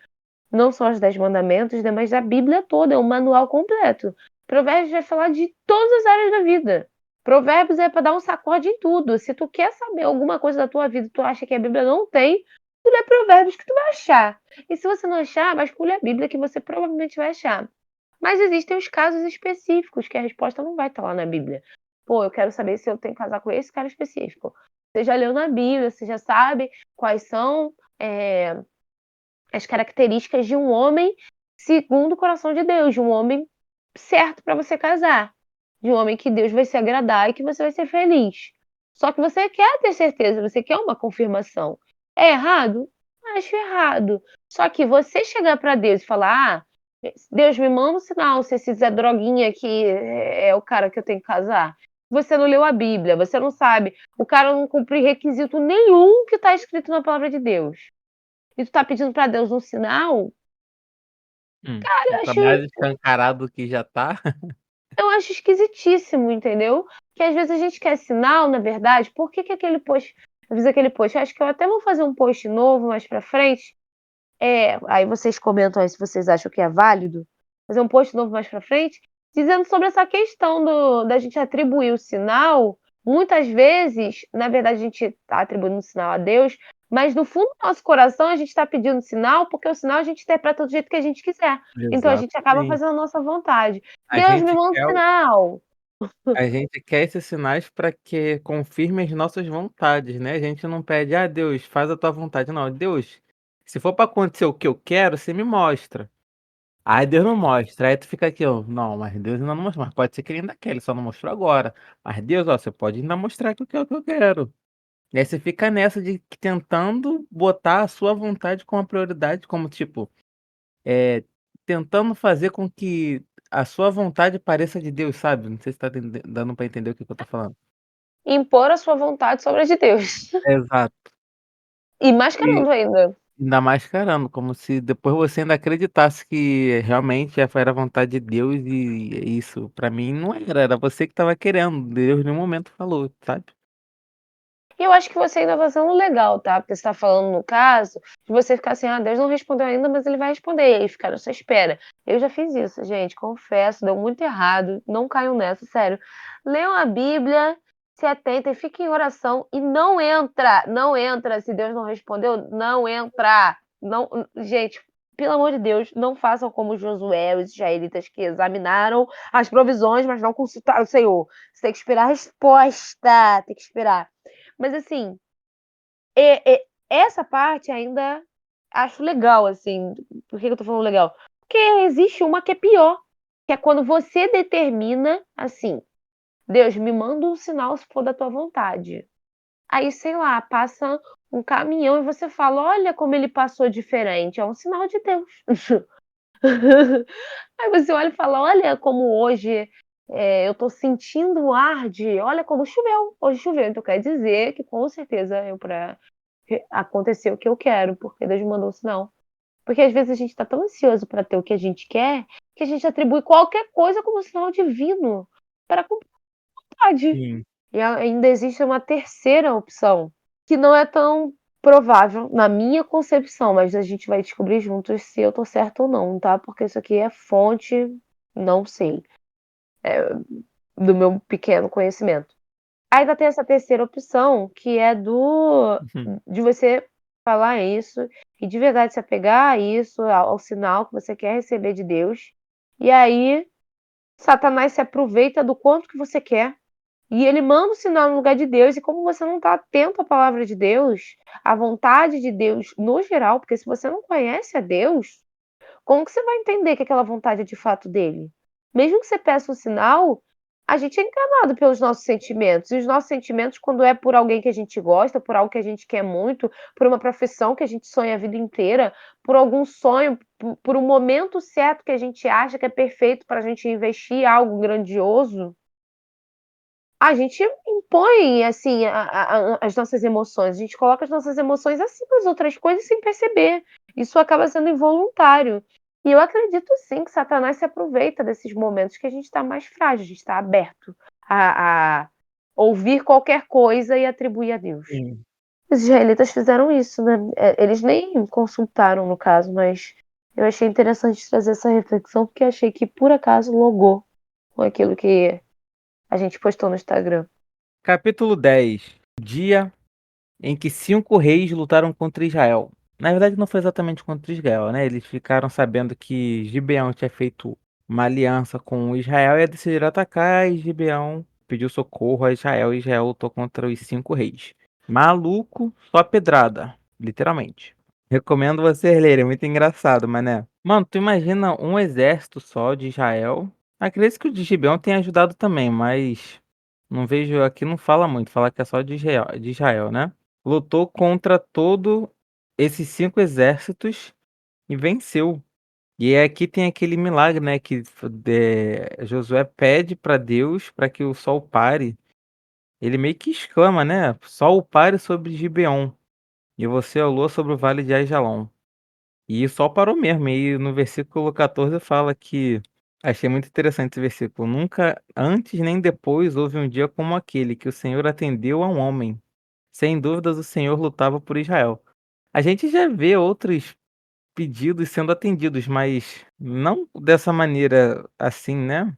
Não só os 10 mandamentos, né, mas a Bíblia toda, é um manual completo. Provérbios vai falar de todas as áreas da vida. Provérbios é para dar um sacode em tudo. Se tu quer saber alguma coisa da tua vida e tu acha que a Bíblia não tem, tu lê Provérbios que tu vai achar. E se você não achar, vasculha a Bíblia que você provavelmente vai achar. Mas existem os casos específicos que a resposta não vai estar lá na Bíblia. Pô, eu quero saber se eu tenho que casar com esse cara específico. Você já leu na Bíblia, você já sabe quais são as características de um homem segundo o coração de Deus, de um homem certo para você casar, de um homem que Deus vai se agradar e que você vai ser feliz. Só que você quer ter certeza, você quer uma confirmação. É errado? Acho errado. Só que você chegar para Deus e falar: ah, Deus me manda um sinal se esse Zé Droguinha aqui é o cara que eu tenho que casar. Você não leu a Bíblia, você não sabe. O cara não cumpriu requisito nenhum que está escrito na palavra de Deus. E tu tá pedindo para Deus um sinal, cara, Tá mais escancarado do que já tá. eu acho esquisitíssimo, entendeu? Que às vezes a gente quer sinal, na verdade, por que aquele post, eu fiz aquele post, eu acho que eu até vou fazer um post novo mais pra frente, aí vocês comentam aí se vocês acham que é válido, fazer um post novo mais pra frente, dizendo sobre essa questão da gente atribuir o sinal, muitas vezes, na verdade a gente tá atribuindo o sinal a Deus, mas no fundo do nosso coração a gente está pedindo sinal, porque o sinal a gente interpreta do jeito que a gente quiser. Então a gente acaba Exatamente. fazendo a nossa vontade. A Deus me gente manda um quer o sinal. a gente quer esses sinais para que confirme as nossas vontades, né? A gente não pede: "Ah, Deus, faz a tua vontade", não. Deus, se for para acontecer o que eu quero, você me mostra. Aí Deus não mostra, aí tu fica aqui: "Ó, não, mas Deus ainda não mostrou, mas pode ser que ele ainda quer, ele só não mostrou agora. Mas Deus, ó, você pode ainda mostrar que o que eu quero". E aí você fica nessa de tentando botar a sua vontade como a prioridade, como tipo, eh, tentando fazer com que a sua vontade pareça de Deus, sabe? Não sei se tá dando para entender o que eu tô falando. Impor a sua vontade sobre a de Deus. Exato. E E mascarando ainda. ainda mais caramba, como se depois você ainda acreditasse que realmente essa era a vontade de Deus e isso pra mim não era, era você que estava querendo, Deus em nenhum momento falou, sabe. E eu acho que você ainda vai fazendo legal, tá? Porque você tá falando no caso de você ficar assim: "Ah, Deus não respondeu ainda, mas ele vai responder", e aí ficar nessa espera. Eu já fiz isso, gente, confesso, deu muito errado, não caiam nessa, sério. Leiam a Bíblia, se atentem, fiquem em oração e não entra, se Deus não respondeu, não entra. Não, gente, pelo amor de Deus, não façam como Josué, os israelitas que examinaram as provisões, mas não consultaram o Senhor. Você tem que esperar a resposta, tem que esperar. Mas assim, essa parte ainda acho legal, assim. Por que eu tô falando legal? Porque existe uma que é pior, que é quando você determina assim: Deus, me manda um sinal se for da tua vontade. Aí, sei lá, passa um caminhão e você fala: "Olha como ele passou diferente", é um sinal de Deus. Aí você olha e fala: "Olha como hoje, eu tô sentindo o ar de olha como choveu, hoje choveu", então quer dizer que com certeza aconteceu o que eu quero, porque Deus me mandou um sinal. Porque às vezes a gente tá tão ansioso para ter o que a gente quer, que a gente atribui qualquer coisa como sinal divino para cumprir a vontade. Sim. E ainda existe uma terceira opção, que não é tão provável na minha concepção, mas a gente vai descobrir juntos se eu tô certa ou não, tá, porque isso aqui é fonte, não sei, do meu pequeno conhecimento. Ainda tem essa terceira opção, que é Uhum. de você falar isso e de verdade se apegar a isso, ao sinal que você quer receber de Deus, e aí Satanás se aproveita do quanto que você quer e ele manda o sinal no lugar de Deus, e como você não está atento à palavra de Deus, à vontade de Deus no geral, porque se você não conhece a Deus, como que você vai entender que aquela vontade é de fato dele? Mesmo que você peça um sinal, a gente é enganado pelos nossos sentimentos. E os nossos sentimentos, quando é por alguém que a gente gosta, por algo que a gente quer muito, por uma profissão que a gente sonha a vida inteira, por algum sonho, por um momento certo que a gente acha que é perfeito para a gente investir em algo grandioso, a gente impõe, assim, as nossas emoções, a gente coloca as nossas emoções acima das outras coisas sem perceber. Isso acaba sendo involuntário. E eu acredito sim que Satanás se aproveita desses momentos que a gente está mais frágil, a gente está aberto a ouvir qualquer coisa e atribuir a Deus. Sim. Os israelitas fizeram isso, né? Eles nem consultaram, no caso, mas eu achei interessante trazer essa reflexão, porque achei que, por acaso, logou com aquilo que a gente postou no Instagram. Capítulo 10. Dia em que 5 reis lutaram contra Israel. Na verdade, não foi exatamente contra Israel, né? Eles ficaram sabendo que Gibeão tinha feito uma aliança com Israel e decidiram atacar, e Gibeão pediu socorro a Israel e Israel lutou contra os 5 reis. Maluco, só pedrada, literalmente. Recomendo vocês lerem, é muito engraçado, mané. Mano, tu imagina um exército só de Israel. Acredito que o de Gibeão tenha ajudado também, mas não vejo aqui, não fala muito, fala que é só de Israel, né? Lutou contra todo esses 5 exércitos e venceu. E aqui tem aquele milagre, né, que Josué pede para Deus para que o sol pare. Ele meio que exclama, né, sol pare sobre Gibeon e você olhou sobre o vale de Aijalon. E o sol parou mesmo. E no versículo 14 fala que achei muito interessante esse versículo. Nunca antes nem depois houve um dia como aquele que o Senhor atendeu a um homem. Sem dúvidas, o Senhor lutava por Israel. A gente já vê outros pedidos sendo atendidos, mas não dessa maneira assim, né?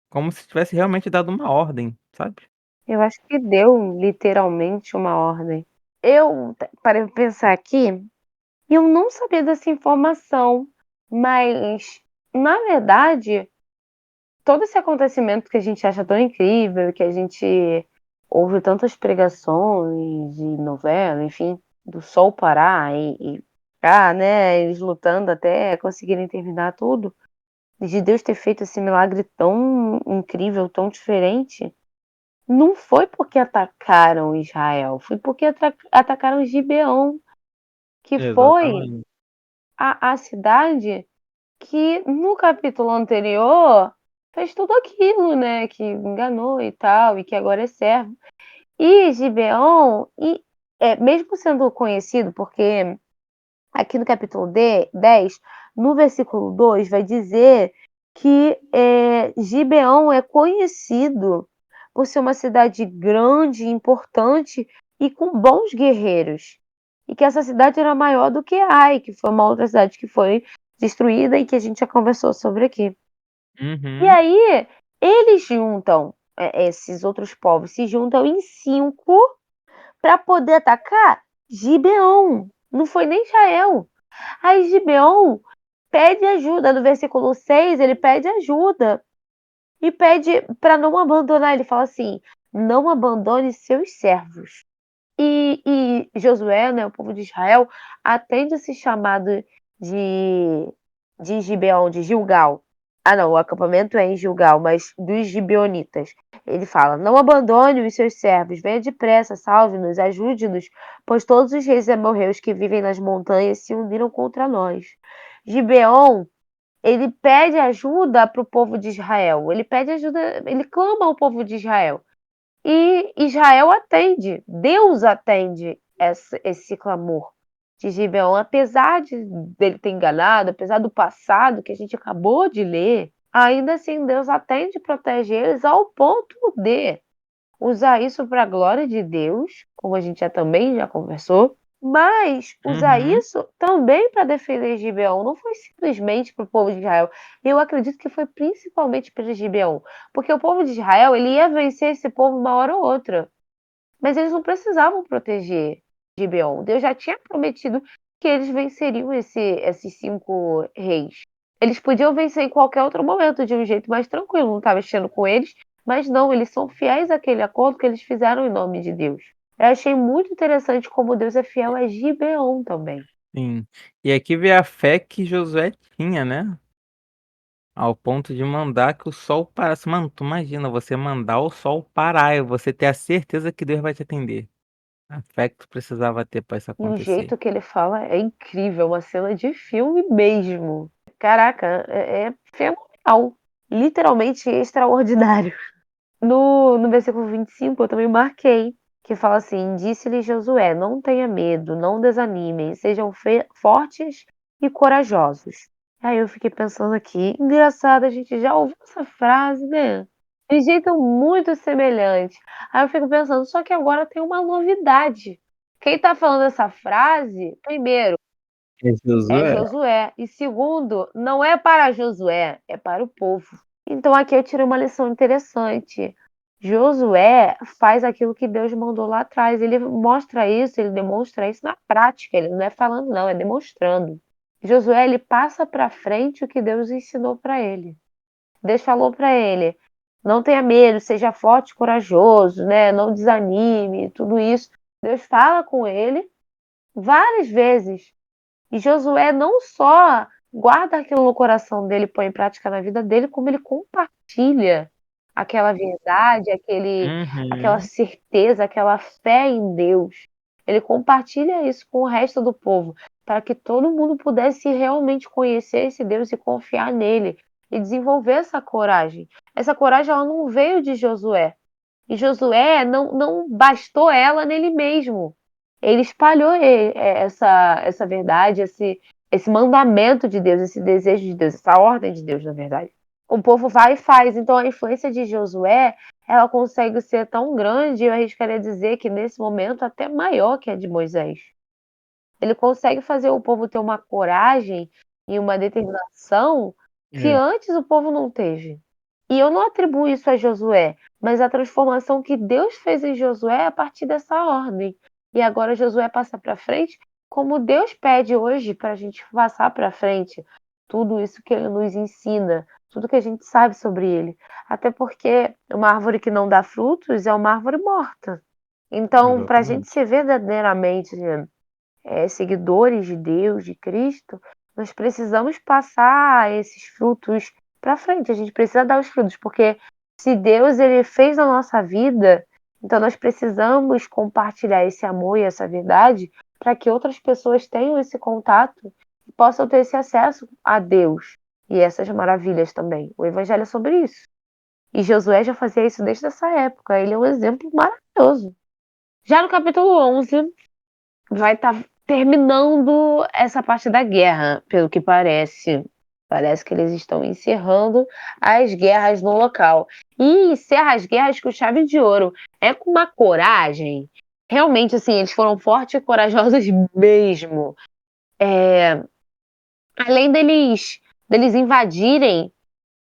Como se tivesse realmente dado uma ordem, sabe? Eu acho que deu literalmente uma ordem. Eu parei pra pensar aqui, e eu não sabia dessa informação, mas na verdade, todo esse acontecimento que a gente acha tão incrível, que a gente ouve tantas pregações e novela, enfim, do sol parar e né, eles lutando até conseguirem terminar tudo, de Deus ter feito esse milagre tão incrível, tão diferente. Não foi porque atacaram Israel, foi porque atacaram Gibeão, que foi Exatamente. a cidade que no capítulo anterior fez tudo aquilo, né, que enganou e tal, e que agora é servo. E Gibeão, mesmo sendo conhecido, porque aqui no capítulo 10, no versículo 2, vai dizer que Gibeão é conhecido por ser uma cidade grande, importante e com bons guerreiros. E que essa cidade era maior do que Ai, que foi uma outra cidade que foi destruída e que a gente já conversou sobre aqui. E Uhum. aí, eles juntam, esses outros povos se juntam em 5 para poder atacar Gibeão. Não foi nem Israel. Aí Gibeon pede ajuda. No versículo 6, ele pede ajuda. E pede para não abandonar. Ele fala assim: não abandone seus servos. E Josué, né, o povo de Israel, atende esse chamado de Gibeon, de Gilgal. Ah, não, o acampamento é em Gilgal, mas dos gibeonitas. Ele fala: não abandone os seus servos, venha depressa, salve-nos, ajude-nos, pois todos os reis amorreus que vivem nas montanhas se uniram contra nós. Gibeon, ele pede ajuda para o povo de Israel, ele pede ajuda, ele clama ao povo de Israel. E Israel atende, Deus atende esse clamor de Gibeon, apesar dele ter enganado, apesar do passado que a gente acabou de ler, ainda assim Deus atende e protege eles ao ponto de usar isso para a glória de Deus, como a gente também já conversou, mas usar Uhum. isso também para defender Gibeon. Não foi simplesmente para o povo de Israel. Eu acredito que foi principalmente para Gibeon, porque o povo de Israel ele ia vencer esse povo uma hora ou outra, mas eles não precisavam proteger Gibeon. Deus já tinha prometido que eles venceriam esses 5 reis. Eles podiam vencer em qualquer outro momento, de um jeito mais tranquilo, não estava mexendo com eles, mas não, eles são fiéis àquele acordo que eles fizeram em nome de Deus. Eu achei muito interessante como Deus é fiel a Gibeon também. Sim. E aqui vê a fé que Josué tinha, né? Ao ponto de mandar que o sol parasse. Mano, tu imagina você mandar o sol parar e você ter a certeza que Deus vai te atender. A fé que tu precisava ter para isso E o acontecer. jeito que ele fala é incrível, uma cena de filme mesmo. Caraca, é fenomenal. Literalmente extraordinário. No versículo 25, eu também marquei, que fala assim: disse-lhe Josué: não tenha medo, não desanimem, sejam fortes e corajosos. Aí eu fiquei pensando aqui, engraçado, a gente já ouviu essa frase, né? De jeito muito semelhante. Aí eu fico pensando, só que agora tem uma novidade. Quem tá falando essa frase, primeiro, É é Josué? Josué. E segundo, não é para Josué, é para o povo. Então aqui eu tirei uma lição interessante. Josué faz aquilo que Deus mandou lá atrás. Ele mostra isso, ele demonstra isso na prática. Ele não é falando, não, é demonstrando. Josué, ele passa para frente o que Deus ensinou para ele. Deus falou para ele: não tenha medo, seja forte e corajoso, né? Não desanime, tudo isso. Deus fala com ele várias vezes. E Josué não só guarda aquilo no coração dele, põe em prática na vida dele, como ele compartilha aquela verdade, aquela Uhum. certeza, aquela fé em Deus. Ele compartilha isso com o resto do povo, para que todo mundo pudesse realmente conhecer esse Deus e confiar nele e desenvolver essa coragem. Essa coragem ela não veio de Josué. E Josué não bastou ela nele mesmo. Ele espalhou essa verdade, esse mandamento de Deus, esse desejo de Deus, essa ordem de Deus, na verdade. O povo vai e faz. Então, a influência de Josué, ela consegue ser tão grande, eu arriscaria dizer que nesse momento até maior que a de Moisés. Ele consegue fazer o povo ter uma coragem e uma determinação que É. antes o povo não teve. E eu não atribuo isso a Josué, mas a transformação que Deus fez em Josué a partir dessa ordem. E agora Josué passa para frente, como Deus pede hoje para a gente passar para frente tudo isso que ele nos ensina, tudo que a gente sabe sobre ele. Até porque uma árvore que não dá frutos é uma árvore morta. Então, para a gente Exatamente. ser verdadeiramente seguidores de Deus, de Cristo, nós precisamos passar esses frutos para frente. A gente precisa dar os frutos, porque se Deus ele fez na nossa vida, então nós precisamos compartilhar esse amor e essa verdade para que outras pessoas tenham esse contato e possam ter esse acesso a Deus e essas maravilhas também. O Evangelho é sobre isso. E Josué já fazia isso desde essa época. Ele é um exemplo maravilhoso. Já no capítulo 11, vai estar terminando essa parte da guerra, pelo que parece. Parece que eles estão encerrando as guerras no local. E encerra as guerras com chave de ouro. É com uma coragem. Realmente, assim, eles foram fortes e corajosos mesmo. Além deles invadirem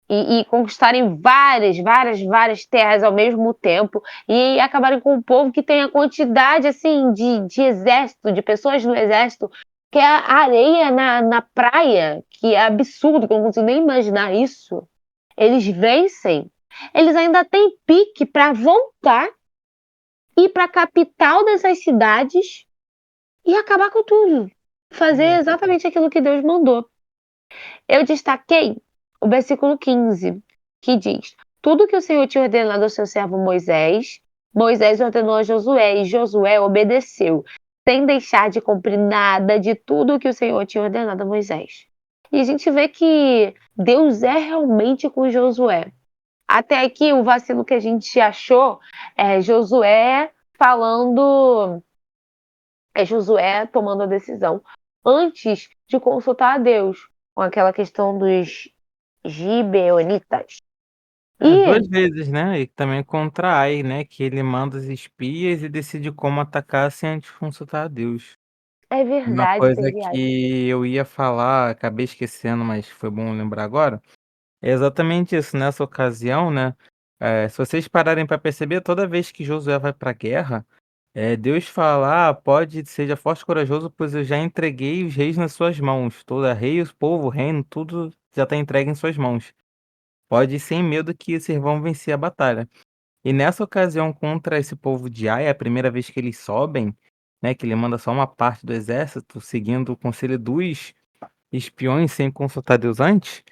e conquistarem várias terras ao mesmo tempo e acabarem com um povo que tem a quantidade assim de exército, de pessoas no exército, que é a areia na praia, que é absurdo, que eu não consigo nem imaginar isso. Eles vencem, eles ainda têm pique para voltar, ir para a capital dessas cidades e acabar com tudo. Fazer exatamente aquilo que Deus mandou. Eu destaquei o versículo 15, que diz: tudo que o Senhor tinha ordenado ao seu servo Moisés, Moisés ordenou a Josué, e Josué obedeceu, sem deixar de cumprir nada de tudo que o Senhor tinha ordenado a Moisés. E a gente vê que Deus é realmente com Josué. Até aqui, o vacilo que a gente achou é Josué falando, é Josué tomando a decisão antes de consultar a Deus, com aquela questão dos gibeonitas. E 2 vezes, né, e também contra Ai, né, que ele manda os espias e decide como atacar sem antes consultar a Deus. é Uma verdade, coisa teve aí. que eu ia falar, acabei esquecendo, mas foi bom lembrar agora, é exatamente isso. Nessa ocasião, né, se vocês pararem para perceber, toda vez que Josué vai para a guerra, Deus fala: "Ah, pode, seja forte e corajoso, pois eu já entreguei os reis nas suas mãos, toda rei, o povo, o reino, tudo já está entregue em suas mãos. Pode ir sem medo que vocês vão vencer a batalha". E nessa ocasião contra esse povo de Ai, é a primeira vez que eles sobem, né, que ele manda só uma parte do exército, seguindo o conselho dos espiões sem consultar Deus antes,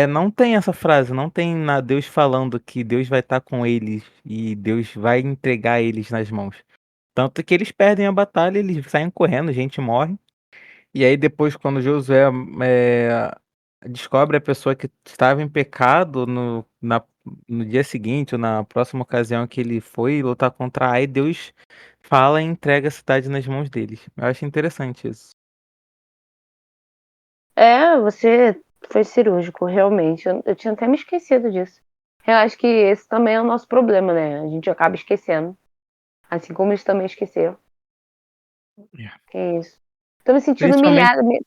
não tem essa frase, não tem Deus falando que Deus vai estar com eles e Deus vai entregar eles nas mãos. Tanto que eles perdem a batalha, eles saem correndo, gente morre. E aí depois quando Josué, descobre a pessoa que estava em pecado no dia seguinte ou na próxima ocasião que ele foi lutar contra Ai, Deus fala e entrega a cidade nas mãos deles. Eu acho interessante isso. Você foi cirúrgico, realmente. Eu tinha até me esquecido disso. Eu acho que esse também é o nosso problema, né? A gente acaba esquecendo. Assim como eles também esqueceram. É. Que isso. Tô me sentindo Principalmente humilhada,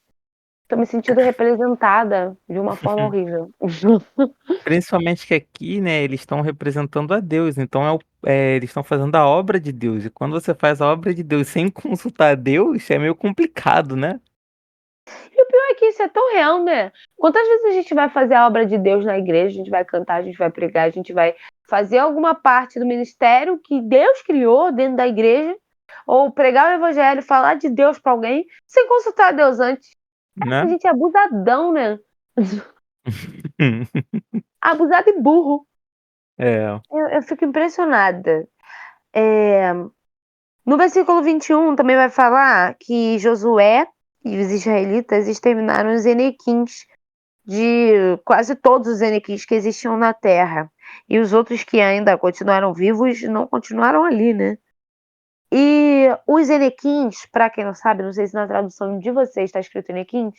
tô me sentindo representada de uma forma horrível. Principalmente que aqui, né, eles estão representando a Deus, então eles estão fazendo a obra de Deus, e quando você faz a obra de Deus sem consultar a Deus, é meio complicado, né? E o pior é que isso é tão real, né? Quantas vezes a gente vai fazer a obra de Deus na igreja, a gente vai cantar, a gente vai pregar, a gente vai fazer alguma parte do ministério que Deus criou dentro da igreja, ou pregar o evangelho, falar de Deus pra alguém, sem consultar a Deus antes. A Né? gente é abusadão, né? Abusado e burro. É, Eu fico impressionada. É, no versículo 21 também vai falar que Josué e os israelitas exterminaram os enequins de quase todos os enequins que existiam na terra. E os outros que ainda continuaram vivos não continuaram ali, né? E os enequins, para quem não sabe, não sei se na tradução de vocês está escrito enequins,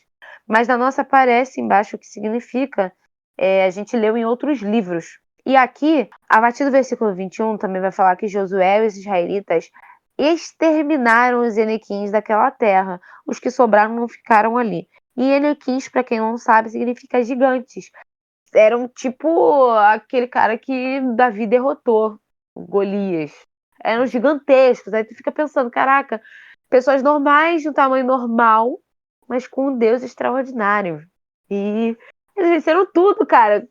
mas na nossa aparece embaixo o que significa. A gente leu em outros livros. E aqui, a partir do versículo 21, também vai falar que Josué e os israelitas exterminaram os enequins daquela terra. Os que sobraram não ficaram ali. E enequins, para quem não sabe, significa gigantes. Eram tipo aquele cara que Davi derrotou, Golias. Eram gigantescos. Aí tu fica pensando, caraca, pessoas normais, de um tamanho normal, mas com um Deus extraordinário. E eles venceram tudo, cara.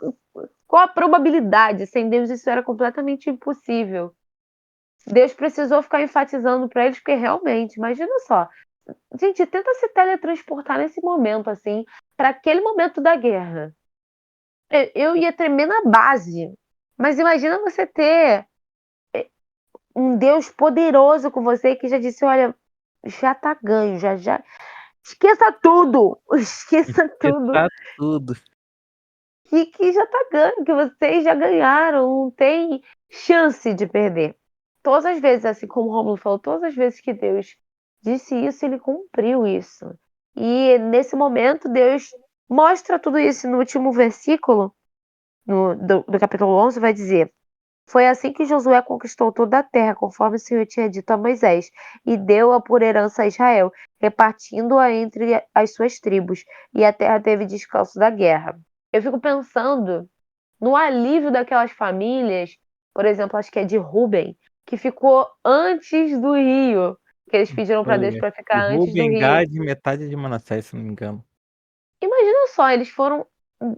Qual a probabilidade? Sem Deus isso era completamente impossível. Deus precisou ficar enfatizando para eles, porque realmente, imagina só. Gente, tenta se teletransportar nesse momento, assim, para aquele momento da guerra. Eu ia tremer na base. Mas imagina você ter um Deus poderoso com você que já disse: olha, já tá ganho, já. Esqueça tudo! Esqueça tudo! está tudo. Que já tá ganho, que vocês já ganharam, não tem chance de perder. Todas as vezes, assim como o Rômulo falou, todas as vezes que Deus disse isso, ele cumpriu isso. E nesse momento, Deus mostra tudo isso no último versículo do capítulo 11, vai dizer: foi assim que Josué conquistou toda a terra, conforme o Senhor tinha dito a Moisés, e deu-a por herança a Israel, repartindo-a entre as suas tribos, e a terra teve descanso da guerra. Eu fico pensando no alívio daquelas famílias, por exemplo, acho que é de Ruben, que ficou antes do rio, que eles pediram para Foi Deus para de ficar antes do Rúben, rio. Gad e metade de Manassés, se não me engano. Imagina só, eles foram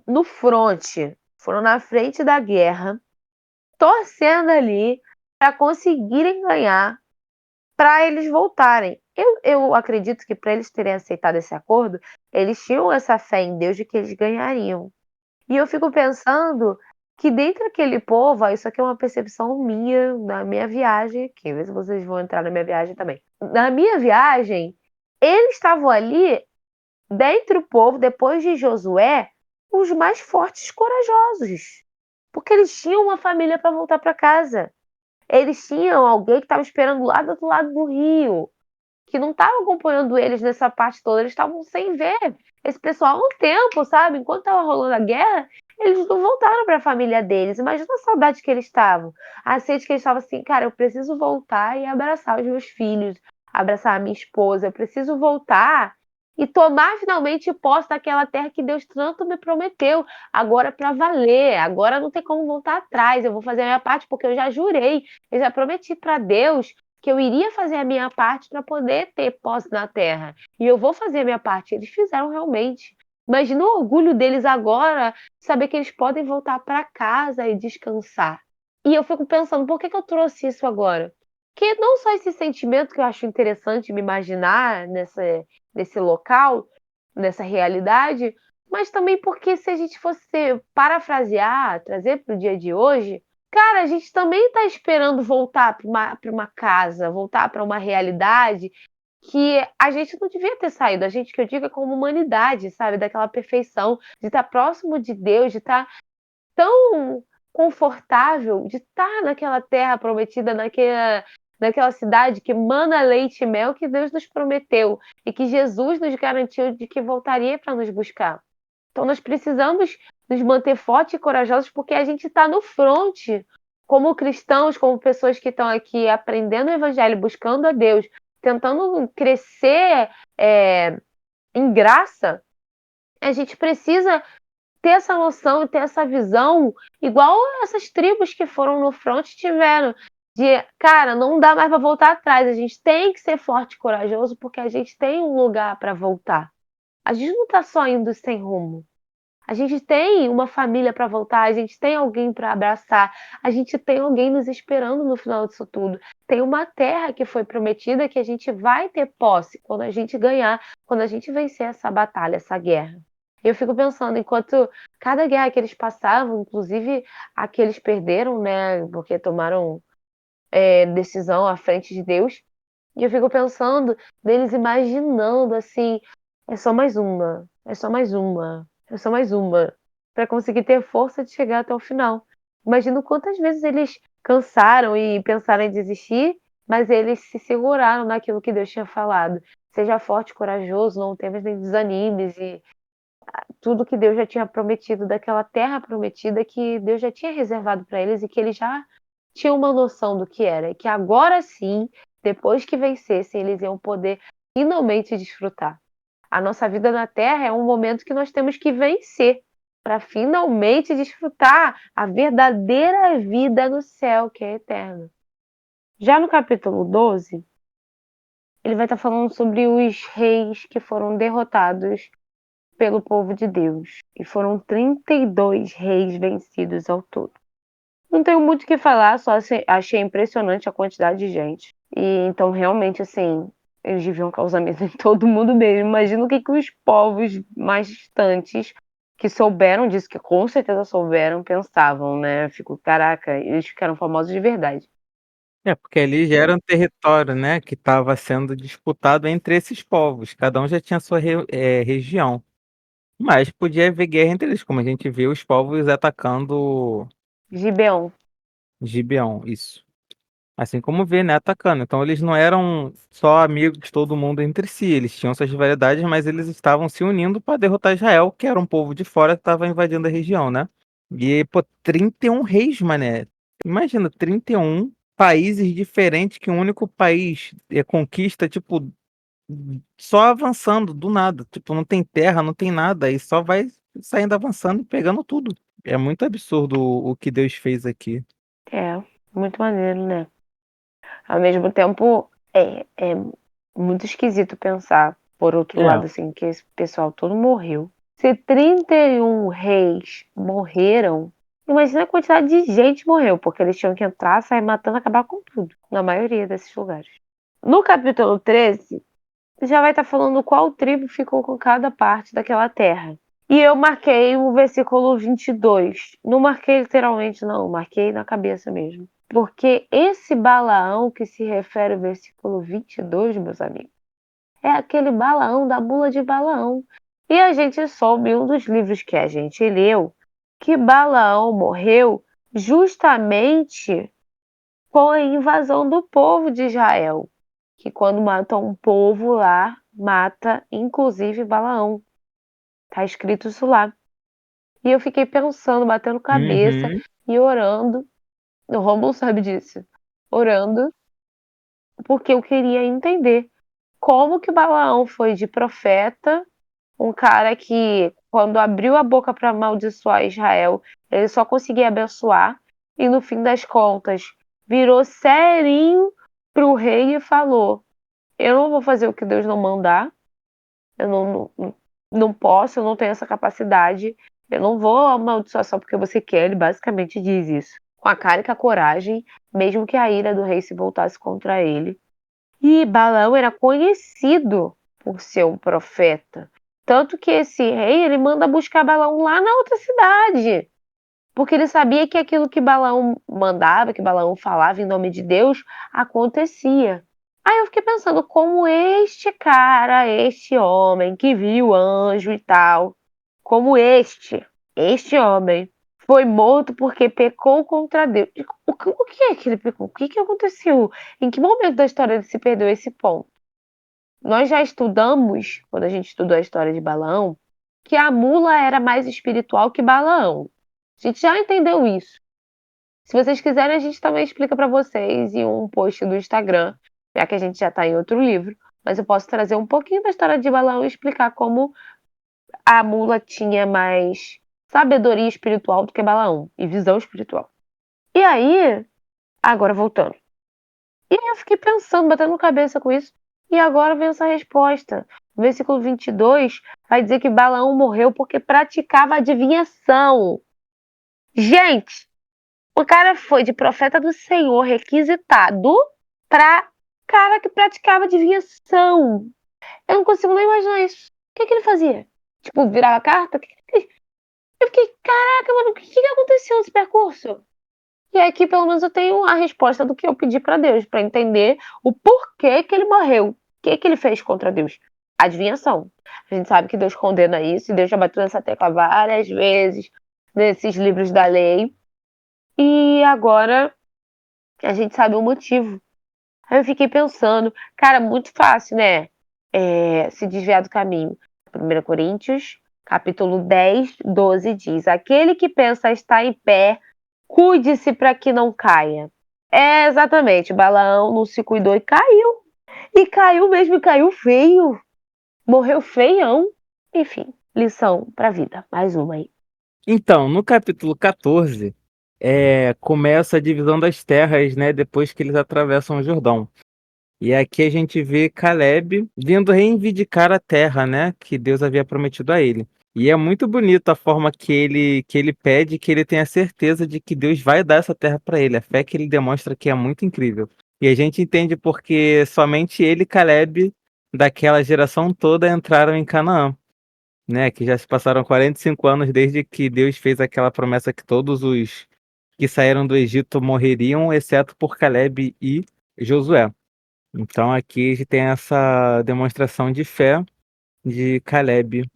no fronte, foram na frente da guerra, torcendo ali para conseguirem ganhar, para eles voltarem. Eu acredito que para eles terem aceitado esse acordo, eles tinham essa fé em Deus de que eles ganhariam. E eu fico pensando que dentre aquele povo, isso aqui é uma percepção minha, na minha viagem aqui, vê se vocês vão entrar na minha viagem também. Na minha viagem, eles estavam ali, dentre o povo, depois de Josué, os mais fortes e corajosos. Porque eles tinham uma família para voltar para casa. Eles tinham alguém que estava esperando lá do outro lado do rio, que não estava acompanhando eles nessa parte toda, eles estavam sem ver esse pessoal há um tempo, sabe? Enquanto estava rolando a guerra, eles não voltaram para a família deles. Imagina a saudade que eles estavam. A sede que eles estavam assim, cara, eu preciso voltar e abraçar os meus filhos, abraçar a minha esposa, eu preciso voltar e tomar finalmente posse daquela terra que Deus tanto me prometeu. Agora para valer, agora não tem como voltar atrás. Eu vou fazer a minha parte porque eu já jurei, eu já prometi para Deus que eu iria fazer a minha parte para poder ter posse na terra. E eu vou fazer a minha parte. Eles fizeram realmente. Imagina o orgulho deles agora, saber que eles podem voltar para casa e descansar. E eu fico pensando, por que eu trouxe isso agora? Que não só esse sentimento que eu acho interessante me imaginar nesse local, nessa realidade, mas também porque se a gente fosse parafrasear, trazer para o dia de hoje, cara, a gente também está esperando voltar para uma casa, voltar para uma realidade que a gente não devia ter saído. A gente, que eu digo, é como humanidade, sabe? Daquela perfeição, de estar próximo de Deus, de estar tão confortável, de estar naquela terra prometida, naquela cidade que mana leite e mel que Deus nos prometeu e que Jesus nos garantiu de que voltaria para nos buscar. Então nós precisamos nos manter fortes e corajosos porque a gente está no fronte, como cristãos, como pessoas que estão aqui aprendendo o evangelho, buscando a Deus, tentando crescer em graça. A gente precisa ter essa noção e ter essa visão, igual essas tribos que foram no front tiveram, de, cara, não dá mais para voltar atrás, a gente tem que ser forte e corajoso porque a gente tem um lugar para voltar. A gente não está só indo sem rumo. A gente tem uma família para voltar, a gente tem alguém para abraçar, a gente tem alguém nos esperando no final disso tudo. Tem uma terra que foi prometida que a gente vai ter posse quando a gente ganhar, quando a gente vencer essa batalha, essa guerra. Eu fico pensando, enquanto cada guerra que eles passavam, inclusive a que eles perderam, né, porque tomaram decisão à frente de Deus, e eu fico pensando deles imaginando assim, é só mais uma, é só mais uma, é só mais uma, para conseguir ter força de chegar até o final. Imagino quantas vezes eles cansaram e pensaram em desistir, mas eles se seguraram naquilo que Deus tinha falado. Seja forte, corajoso, não temas nem desanimes, e tudo que Deus já tinha prometido daquela terra prometida que Deus já tinha reservado para eles e que eles já tinham uma noção do que era. E que agora sim, depois que vencessem, eles iam poder finalmente desfrutar. A nossa vida na terra é um momento que nós temos que vencer para finalmente desfrutar a verdadeira vida no céu, que é eterna. Já no capítulo 12, ele vai estar falando sobre os reis que foram derrotados pelo povo de Deus. E foram 32 reis vencidos ao todo. Não tenho muito o que falar, só achei impressionante a quantidade de gente. E então, realmente, assim, eles deviam causar medo em todo mundo mesmo. Imagina o que os povos mais distantes que souberam disso, que com certeza souberam, pensavam, né? Fico, caraca, eles ficaram famosos de verdade. Porque ali já era um território, né, que estava sendo disputado entre esses povos. Cada um já tinha sua região. Mas podia haver guerra entre eles, como a gente vê os povos atacando Gibeon. Gibeão, isso. Assim como vê, né, atacando. Então eles não eram só amigos de todo mundo entre si, eles tinham suas rivalidades, mas eles estavam se unindo para derrotar Israel, que era um povo de fora que estava invadindo a região, né? E, pô, 31 reis, mané. Imagina, 31 países diferentes que um único país conquista, tipo, só avançando do nada. Tipo, não tem terra, não tem nada, e só vai saindo avançando e pegando tudo. É muito absurdo o que Deus fez aqui. É, muito maneiro, né? Ao mesmo tempo, é muito esquisito pensar, por outro É. lado, assim, que esse pessoal todo morreu. Se 31 reis morreram, imagina a quantidade de gente que morreu, porque eles tinham que entrar, sair matando, acabar com tudo, na maioria desses lugares. No capítulo 13, já vai estar falando qual tribo ficou com cada parte daquela terra. E eu marquei o versículo 22. Não marquei literalmente, não. Marquei na cabeça mesmo. Porque esse Balaão que se refere ao versículo 22, meus amigos, é aquele Balaão da bula de Balaão. E a gente soube em um dos livros que a gente leu que Balaão morreu justamente com a invasão do povo de Israel. Que quando matam um povo lá, mata inclusive Balaão. Tá escrito isso lá. E eu fiquei pensando, batendo cabeça Uhum. e orando. O Rômulo sabe disso. Orando, porque eu queria entender como que Balaão foi de profeta, um cara que, quando abriu a boca para amaldiçoar Israel, ele só conseguia abençoar, e no fim das contas, virou serinho pro rei e falou: Eu não vou fazer o que Deus não mandar, eu não posso, eu não tenho essa capacidade, eu não vou amaldiçoar só porque você quer. Ele basicamente diz isso. Com a cara e com a coragem, mesmo que a ira do rei se voltasse contra ele. E Balaão era conhecido por ser um profeta. Tanto que esse rei, ele manda buscar Balaão lá na outra cidade. Porque ele sabia que aquilo que Balaão mandava, que Balaão falava em nome de Deus, acontecia. Aí eu fiquei pensando como este cara, este homem que viu anjo e tal, como este homem foi morto porque pecou contra Deus. O que é que ele pecou? O que aconteceu? Em que momento da história ele se perdeu esse ponto? Nós já estudamos, quando a gente estudou a história de Balaão, que a mula era mais espiritual que Balaão. A gente já entendeu isso. Se vocês quiserem, a gente também explica para vocês em um post do Instagram, já que a gente já está em outro livro. Mas eu posso trazer um pouquinho da história de Balaão e explicar como a mula tinha mais sabedoria espiritual do que Balaão e visão espiritual. E aí, agora voltando. E aí eu fiquei pensando, batendo cabeça com isso. E agora vem essa resposta. No versículo 22 vai dizer que Balaão morreu porque praticava adivinhação. Gente, o cara foi de profeta do Senhor requisitado pra cara que praticava adivinhação. Eu não consigo nem imaginar isso. O que ele fazia? Tipo, virava carta? Eu fiquei, caraca, mano, o que aconteceu nesse percurso? E aqui, pelo menos, eu tenho a resposta do que eu pedi pra Deus, pra entender o porquê que ele morreu. O que ele fez contra Deus? Adivinhação. A gente sabe que Deus condena isso, e Deus já bateu nessa tecla várias vezes nesses livros da lei. E agora a gente sabe o motivo. Aí eu fiquei pensando, cara, muito fácil, né? Se desviar do caminho. 1 Coríntios, capítulo 10, 12 diz: Aquele que pensa estar em pé, cuide-se para que não caia. É, exatamente. Balaão não se cuidou e caiu. E caiu mesmo, e caiu feio. Morreu feião. Enfim, lição pra vida. Mais uma aí. Então, no capítulo 14, começa a divisão das terras, né? Depois que eles atravessam o Jordão. E aqui a gente vê Caleb vindo reivindicar a terra, né? Que Deus havia prometido a ele. E é muito bonito a forma que ele pede, que ele tenha certeza de que Deus vai dar essa terra para ele. A fé que ele demonstra que é muito incrível. E a gente entende porque somente ele e Caleb, daquela geração toda, entraram em Canaã, né? Que já se passaram 45 anos desde que Deus fez aquela promessa que todos os que saíram do Egito morreriam, exceto por Caleb e Josué. Então aqui a gente tem essa demonstração de fé de Caleb,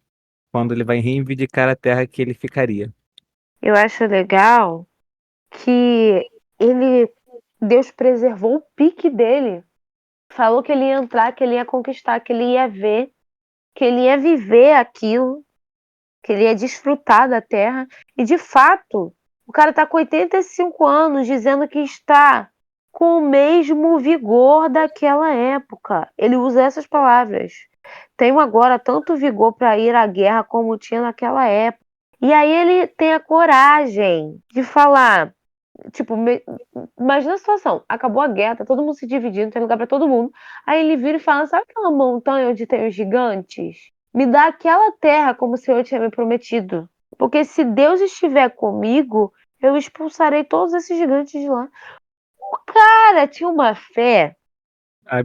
quando ele vai reivindicar a terra que ele ficaria. Eu acho legal que Deus preservou o pique dele. Falou que ele ia entrar, que ele ia conquistar, que ele ia ver, que ele ia viver aquilo, que ele ia desfrutar da terra. E de fato, o cara tá com 85 anos dizendo que está com o mesmo vigor daquela época. Ele usa essas palavras. Tenho agora tanto vigor para ir à guerra como tinha naquela época. E aí ele tem a coragem de falar, tipo, imagina a situação, acabou a guerra, tá todo mundo se dividindo, tem lugar para todo mundo. Aí ele vira e fala: sabe aquela montanha onde tem os gigantes? Me dá aquela terra como o Senhor tinha me prometido. Porque se Deus estiver comigo, eu expulsarei todos esses gigantes de lá. O cara tinha uma fé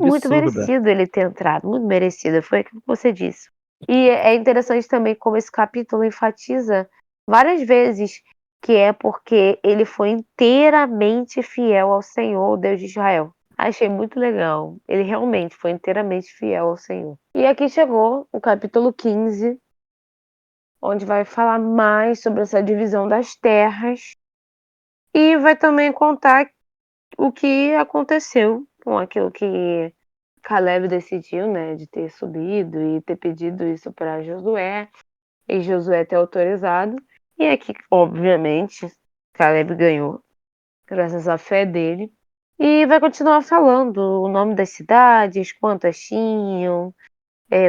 muito Absurda. merecida ele ter entrado, muito merecida. Foi aquilo que você disse. E é interessante também como esse capítulo enfatiza várias vezes que é porque ele foi inteiramente fiel ao Senhor, o Deus de Israel. Achei muito legal. Ele realmente foi inteiramente fiel ao Senhor. E aqui chegou o capítulo 15, onde vai falar mais sobre essa divisão das terras e vai também contar o que aconteceu com aquilo que Caleb decidiu, né, de ter subido e ter pedido isso para Josué, e Josué ter autorizado. E aqui, obviamente, Caleb ganhou, graças à fé dele. E vai continuar falando o nome das cidades, quantas tinham,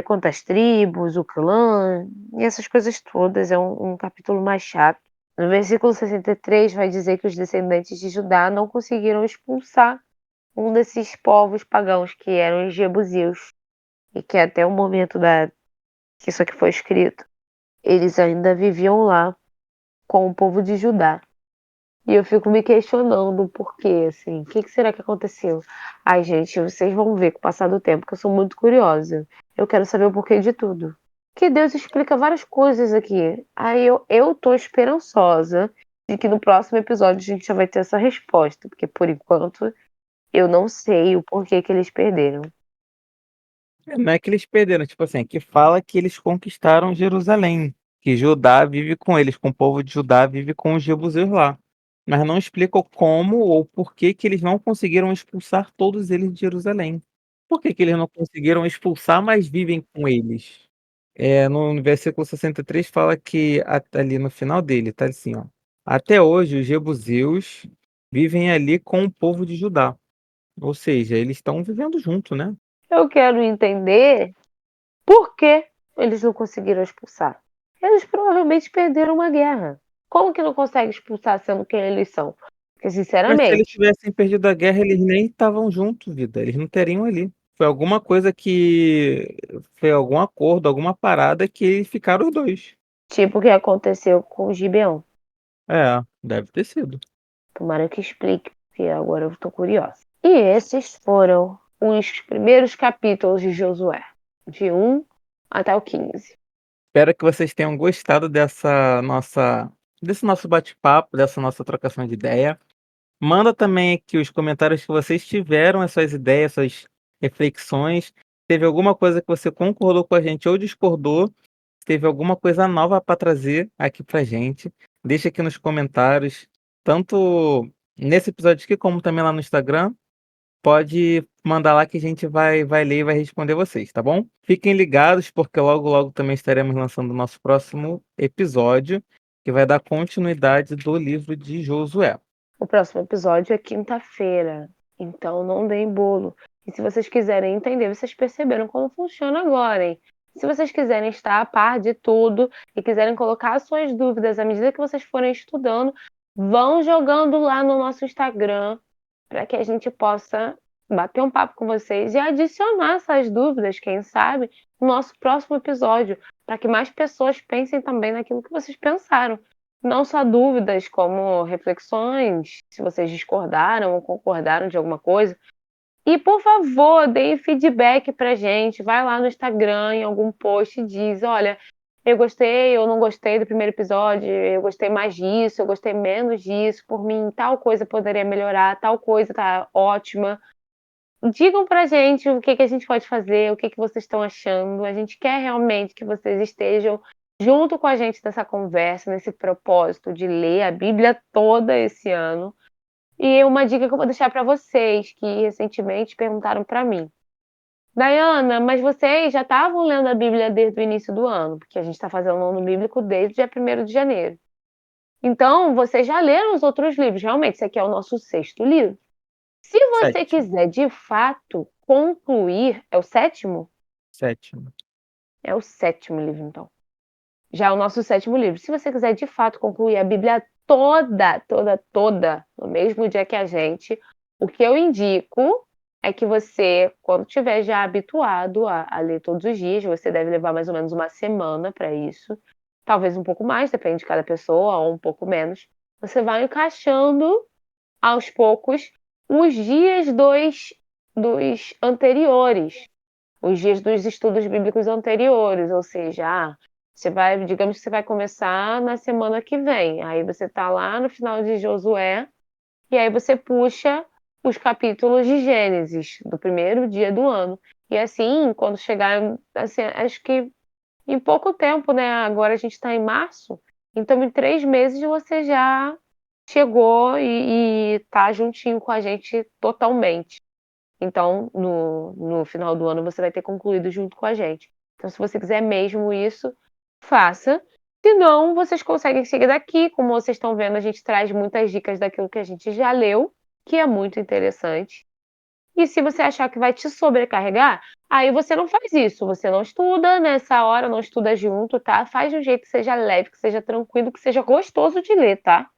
quantas tribos, o clã, e essas coisas todas. É um capítulo mais chato. No versículo 63 vai dizer que os descendentes de Judá não conseguiram expulsar um desses povos pagãos que eram os jebuseus, e que até o momento que isso aqui foi escrito, eles ainda viviam lá com o povo de Judá. E eu fico me questionando por quê, assim, o que será que aconteceu? Ai, gente, vocês vão ver com o passar do tempo que eu sou muito curiosa. Eu quero saber o porquê de tudo. Que Deus explica várias coisas aqui. Aí eu tô esperançosa de que no próximo episódio a gente já vai ter essa resposta, porque por enquanto eu não sei o porquê que eles perderam. Não é que eles perderam, tipo assim, que fala que eles conquistaram Jerusalém, que Judá vive com eles, com o povo de Judá vive com os jebuseus lá. Mas não explica o como ou por que que eles não conseguiram expulsar todos eles de Jerusalém. Por que que eles não conseguiram expulsar, mas vivem com eles? No versículo 63 fala que ali no final dele, tá assim, ó. Até hoje os jebuseus vivem ali com o povo de Judá. Ou seja, eles estão vivendo junto, né? Eu quero entender por que eles não conseguiram expulsar. Eles provavelmente perderam uma guerra. Como que não consegue expulsar sendo quem eles são? Porque, Mas se eles sinceramente, tivessem perdido a guerra, eles nem estavam juntos, vida. Eles não estariam ali. Foi alguma coisa que. Foi algum acordo, alguma parada que ficaram os dois. tipo o que aconteceu com o Gibeão. É, deve ter sido. Tomara que explique, porque agora eu tô curiosa. E esses foram os primeiros capítulos de Josué, de 1 até o 15. Espero que vocês tenham gostado desse nosso bate-papo, dessa nossa trocação de ideia. Manda também aqui os comentários que vocês tiveram, as suas ideias, suas reflexões. Teve alguma coisa que você concordou com a gente ou discordou? Teve alguma coisa nova para trazer aqui pra gente? Deixa aqui nos comentários, tanto nesse episódio aqui como também lá no Instagram. Pode mandar lá que a gente vai ler e vai responder vocês, tá bom? Fiquem ligados, porque logo, logo também estaremos lançando o nosso próximo episódio, que vai dar continuidade do livro de Josué. O próximo episódio é quinta-feira, então não deem bolo. E se vocês quiserem entender, vocês perceberam como funciona agora, hein? Se vocês quiserem estar a par de tudo e quiserem colocar suas dúvidas à medida que vocês forem estudando, vão jogando lá no nosso Instagram para que a gente possa bater um papo com vocês e adicionar essas dúvidas, quem sabe, no nosso próximo episódio, para que mais pessoas pensem também naquilo que vocês pensaram. Não só dúvidas, como reflexões, se vocês discordaram ou concordaram de alguma coisa. E, por favor, deem feedback pra gente. Vai lá no Instagram, em algum post, e diz: olha, eu gostei, eu não gostei do primeiro episódio, eu gostei mais disso, eu gostei menos disso, por mim, tal coisa poderia melhorar, tal coisa tá ótima. Digam pra gente o que a gente pode fazer, o que vocês estão achando. A gente quer realmente que vocês estejam junto com a gente nessa conversa, nesse propósito de ler a Bíblia toda esse ano. E uma dica que eu vou deixar para vocês, que recentemente perguntaram para mim: Dayana, mas vocês já estavam lendo a Bíblia desde o início do ano? Porque a gente está fazendo o ano bíblico desde o dia 1º de janeiro. Então, vocês já leram os outros livros. Realmente, esse aqui é o nosso 6º livro. Se você Sétimo. quiser, de fato, concluir... É o 7º? Sétimo. É o 7º livro, então. Já é o nosso 7º livro. Se você quiser, de fato, concluir a Bíblia toda, toda, toda, no mesmo dia que a gente, o que eu indico é que você, quando estiver já habituado a ler todos os dias, você deve levar mais ou menos uma semana para isso. Talvez um pouco mais, depende de cada pessoa, ou um pouco menos. Você vai encaixando, aos poucos, os dias dos anteriores. os dias dos estudos bíblicos anteriores, ou seja, digamos que você vai começar na semana que vem, aí você está lá no final de Josué, e aí você puxa os capítulos de Gênesis, do primeiro dia do ano. E assim, quando chegar, assim, acho que em pouco tempo, né? Agora a gente está em março, então em 3 meses você já chegou e tá juntinho com a gente totalmente. Então, no final do ano, você vai ter concluído junto com a gente. Então, se você quiser mesmo isso, faça. Se não, vocês conseguem seguir daqui. Como vocês estão vendo, a gente traz muitas dicas daquilo que a gente já leu, que é muito interessante. E se você achar que vai te sobrecarregar, aí você não faz isso. Você não estuda nessa hora, não estuda junto, tá? Faz de um jeito que seja leve, que seja tranquilo, que seja gostoso de ler, tá?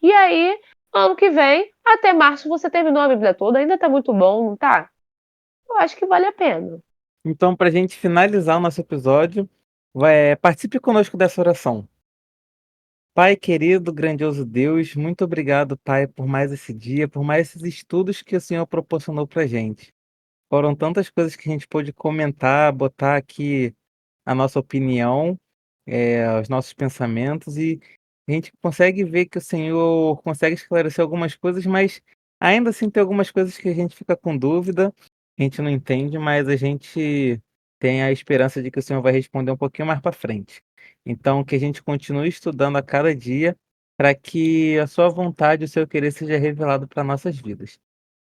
E aí, ano que vem, até março, você terminou a Bíblia toda. Ainda tá muito bom, não tá? Eu acho que vale a pena. Então, para a gente finalizar o nosso episódio, participe conosco dessa oração. Pai querido, grandioso Deus, muito obrigado, Pai, por mais esse dia, por mais esses estudos que o Senhor proporcionou para gente. Foram tantas coisas que a gente pôde comentar, botar aqui a nossa opinião, os nossos pensamentos, e a gente consegue ver que o Senhor consegue esclarecer algumas coisas, mas ainda assim tem algumas coisas que a gente fica com dúvida, a gente não entende, mas a gente tem a esperança de que o Senhor vai responder um pouquinho mais para frente. Então, que a gente continue estudando a cada dia para que a sua vontade, o seu querer seja revelado para nossas vidas.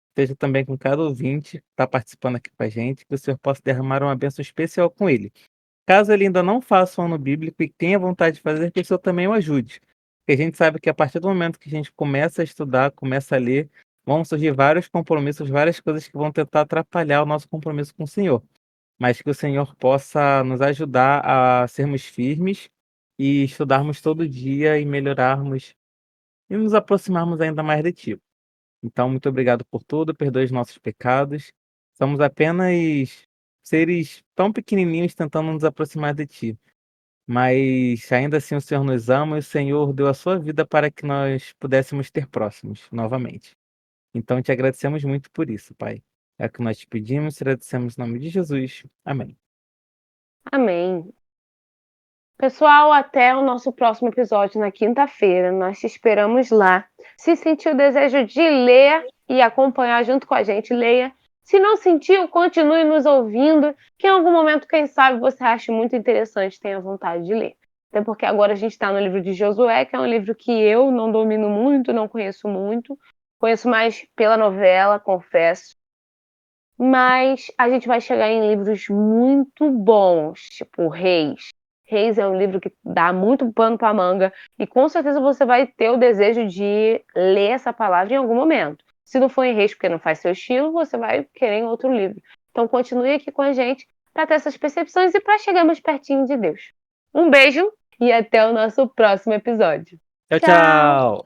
Esteja também com cada ouvinte que está participando aqui com a gente, que o Senhor possa derramar uma bênção especial com ele. Caso ele ainda não faça o ano bíblico e tenha vontade de fazer, que o Senhor também o ajude. Porque a gente sabe que a partir do momento que a gente começa a estudar, começa a ler, vão surgir vários compromissos, várias coisas que vão tentar atrapalhar o nosso compromisso com o Senhor. Mas que o Senhor possa nos ajudar a sermos firmes e estudarmos todo dia e melhorarmos e nos aproximarmos ainda mais de Ti. Então, muito obrigado por tudo, perdoe os nossos pecados. Somos apenas seres tão pequenininhos tentando nos aproximar de Ti. Mas ainda assim o Senhor nos ama e o Senhor deu a sua vida para que nós pudéssemos ter próximos novamente. Então te agradecemos muito por isso, Pai. É o que nós te pedimos, te agradecemos em nome de Jesus. Amém. Amém. Pessoal, até o nosso próximo episódio na quinta-feira. Nós te esperamos lá. Se sentiu o desejo de ler e acompanhar junto com a gente, leia. Se não sentiu, continue nos ouvindo, que em algum momento, quem sabe, você ache muito interessante, tenha vontade de ler. Até porque agora a gente está no livro de Josué, que é um livro que eu não domino muito, não conheço muito. Conheço mais pela novela, confesso. Mas a gente vai chegar em livros muito bons, tipo Reis. Reis é um livro que dá muito pano para manga e com certeza você vai ter o desejo de ler essa palavra em algum momento. Se não for em Reis porque não faz seu estilo, você vai querer em outro livro. Então continue aqui com a gente para ter essas percepções e para chegar mais pertinho de Deus. Um beijo e até o nosso próximo episódio. Tchau, Tchau! tchau.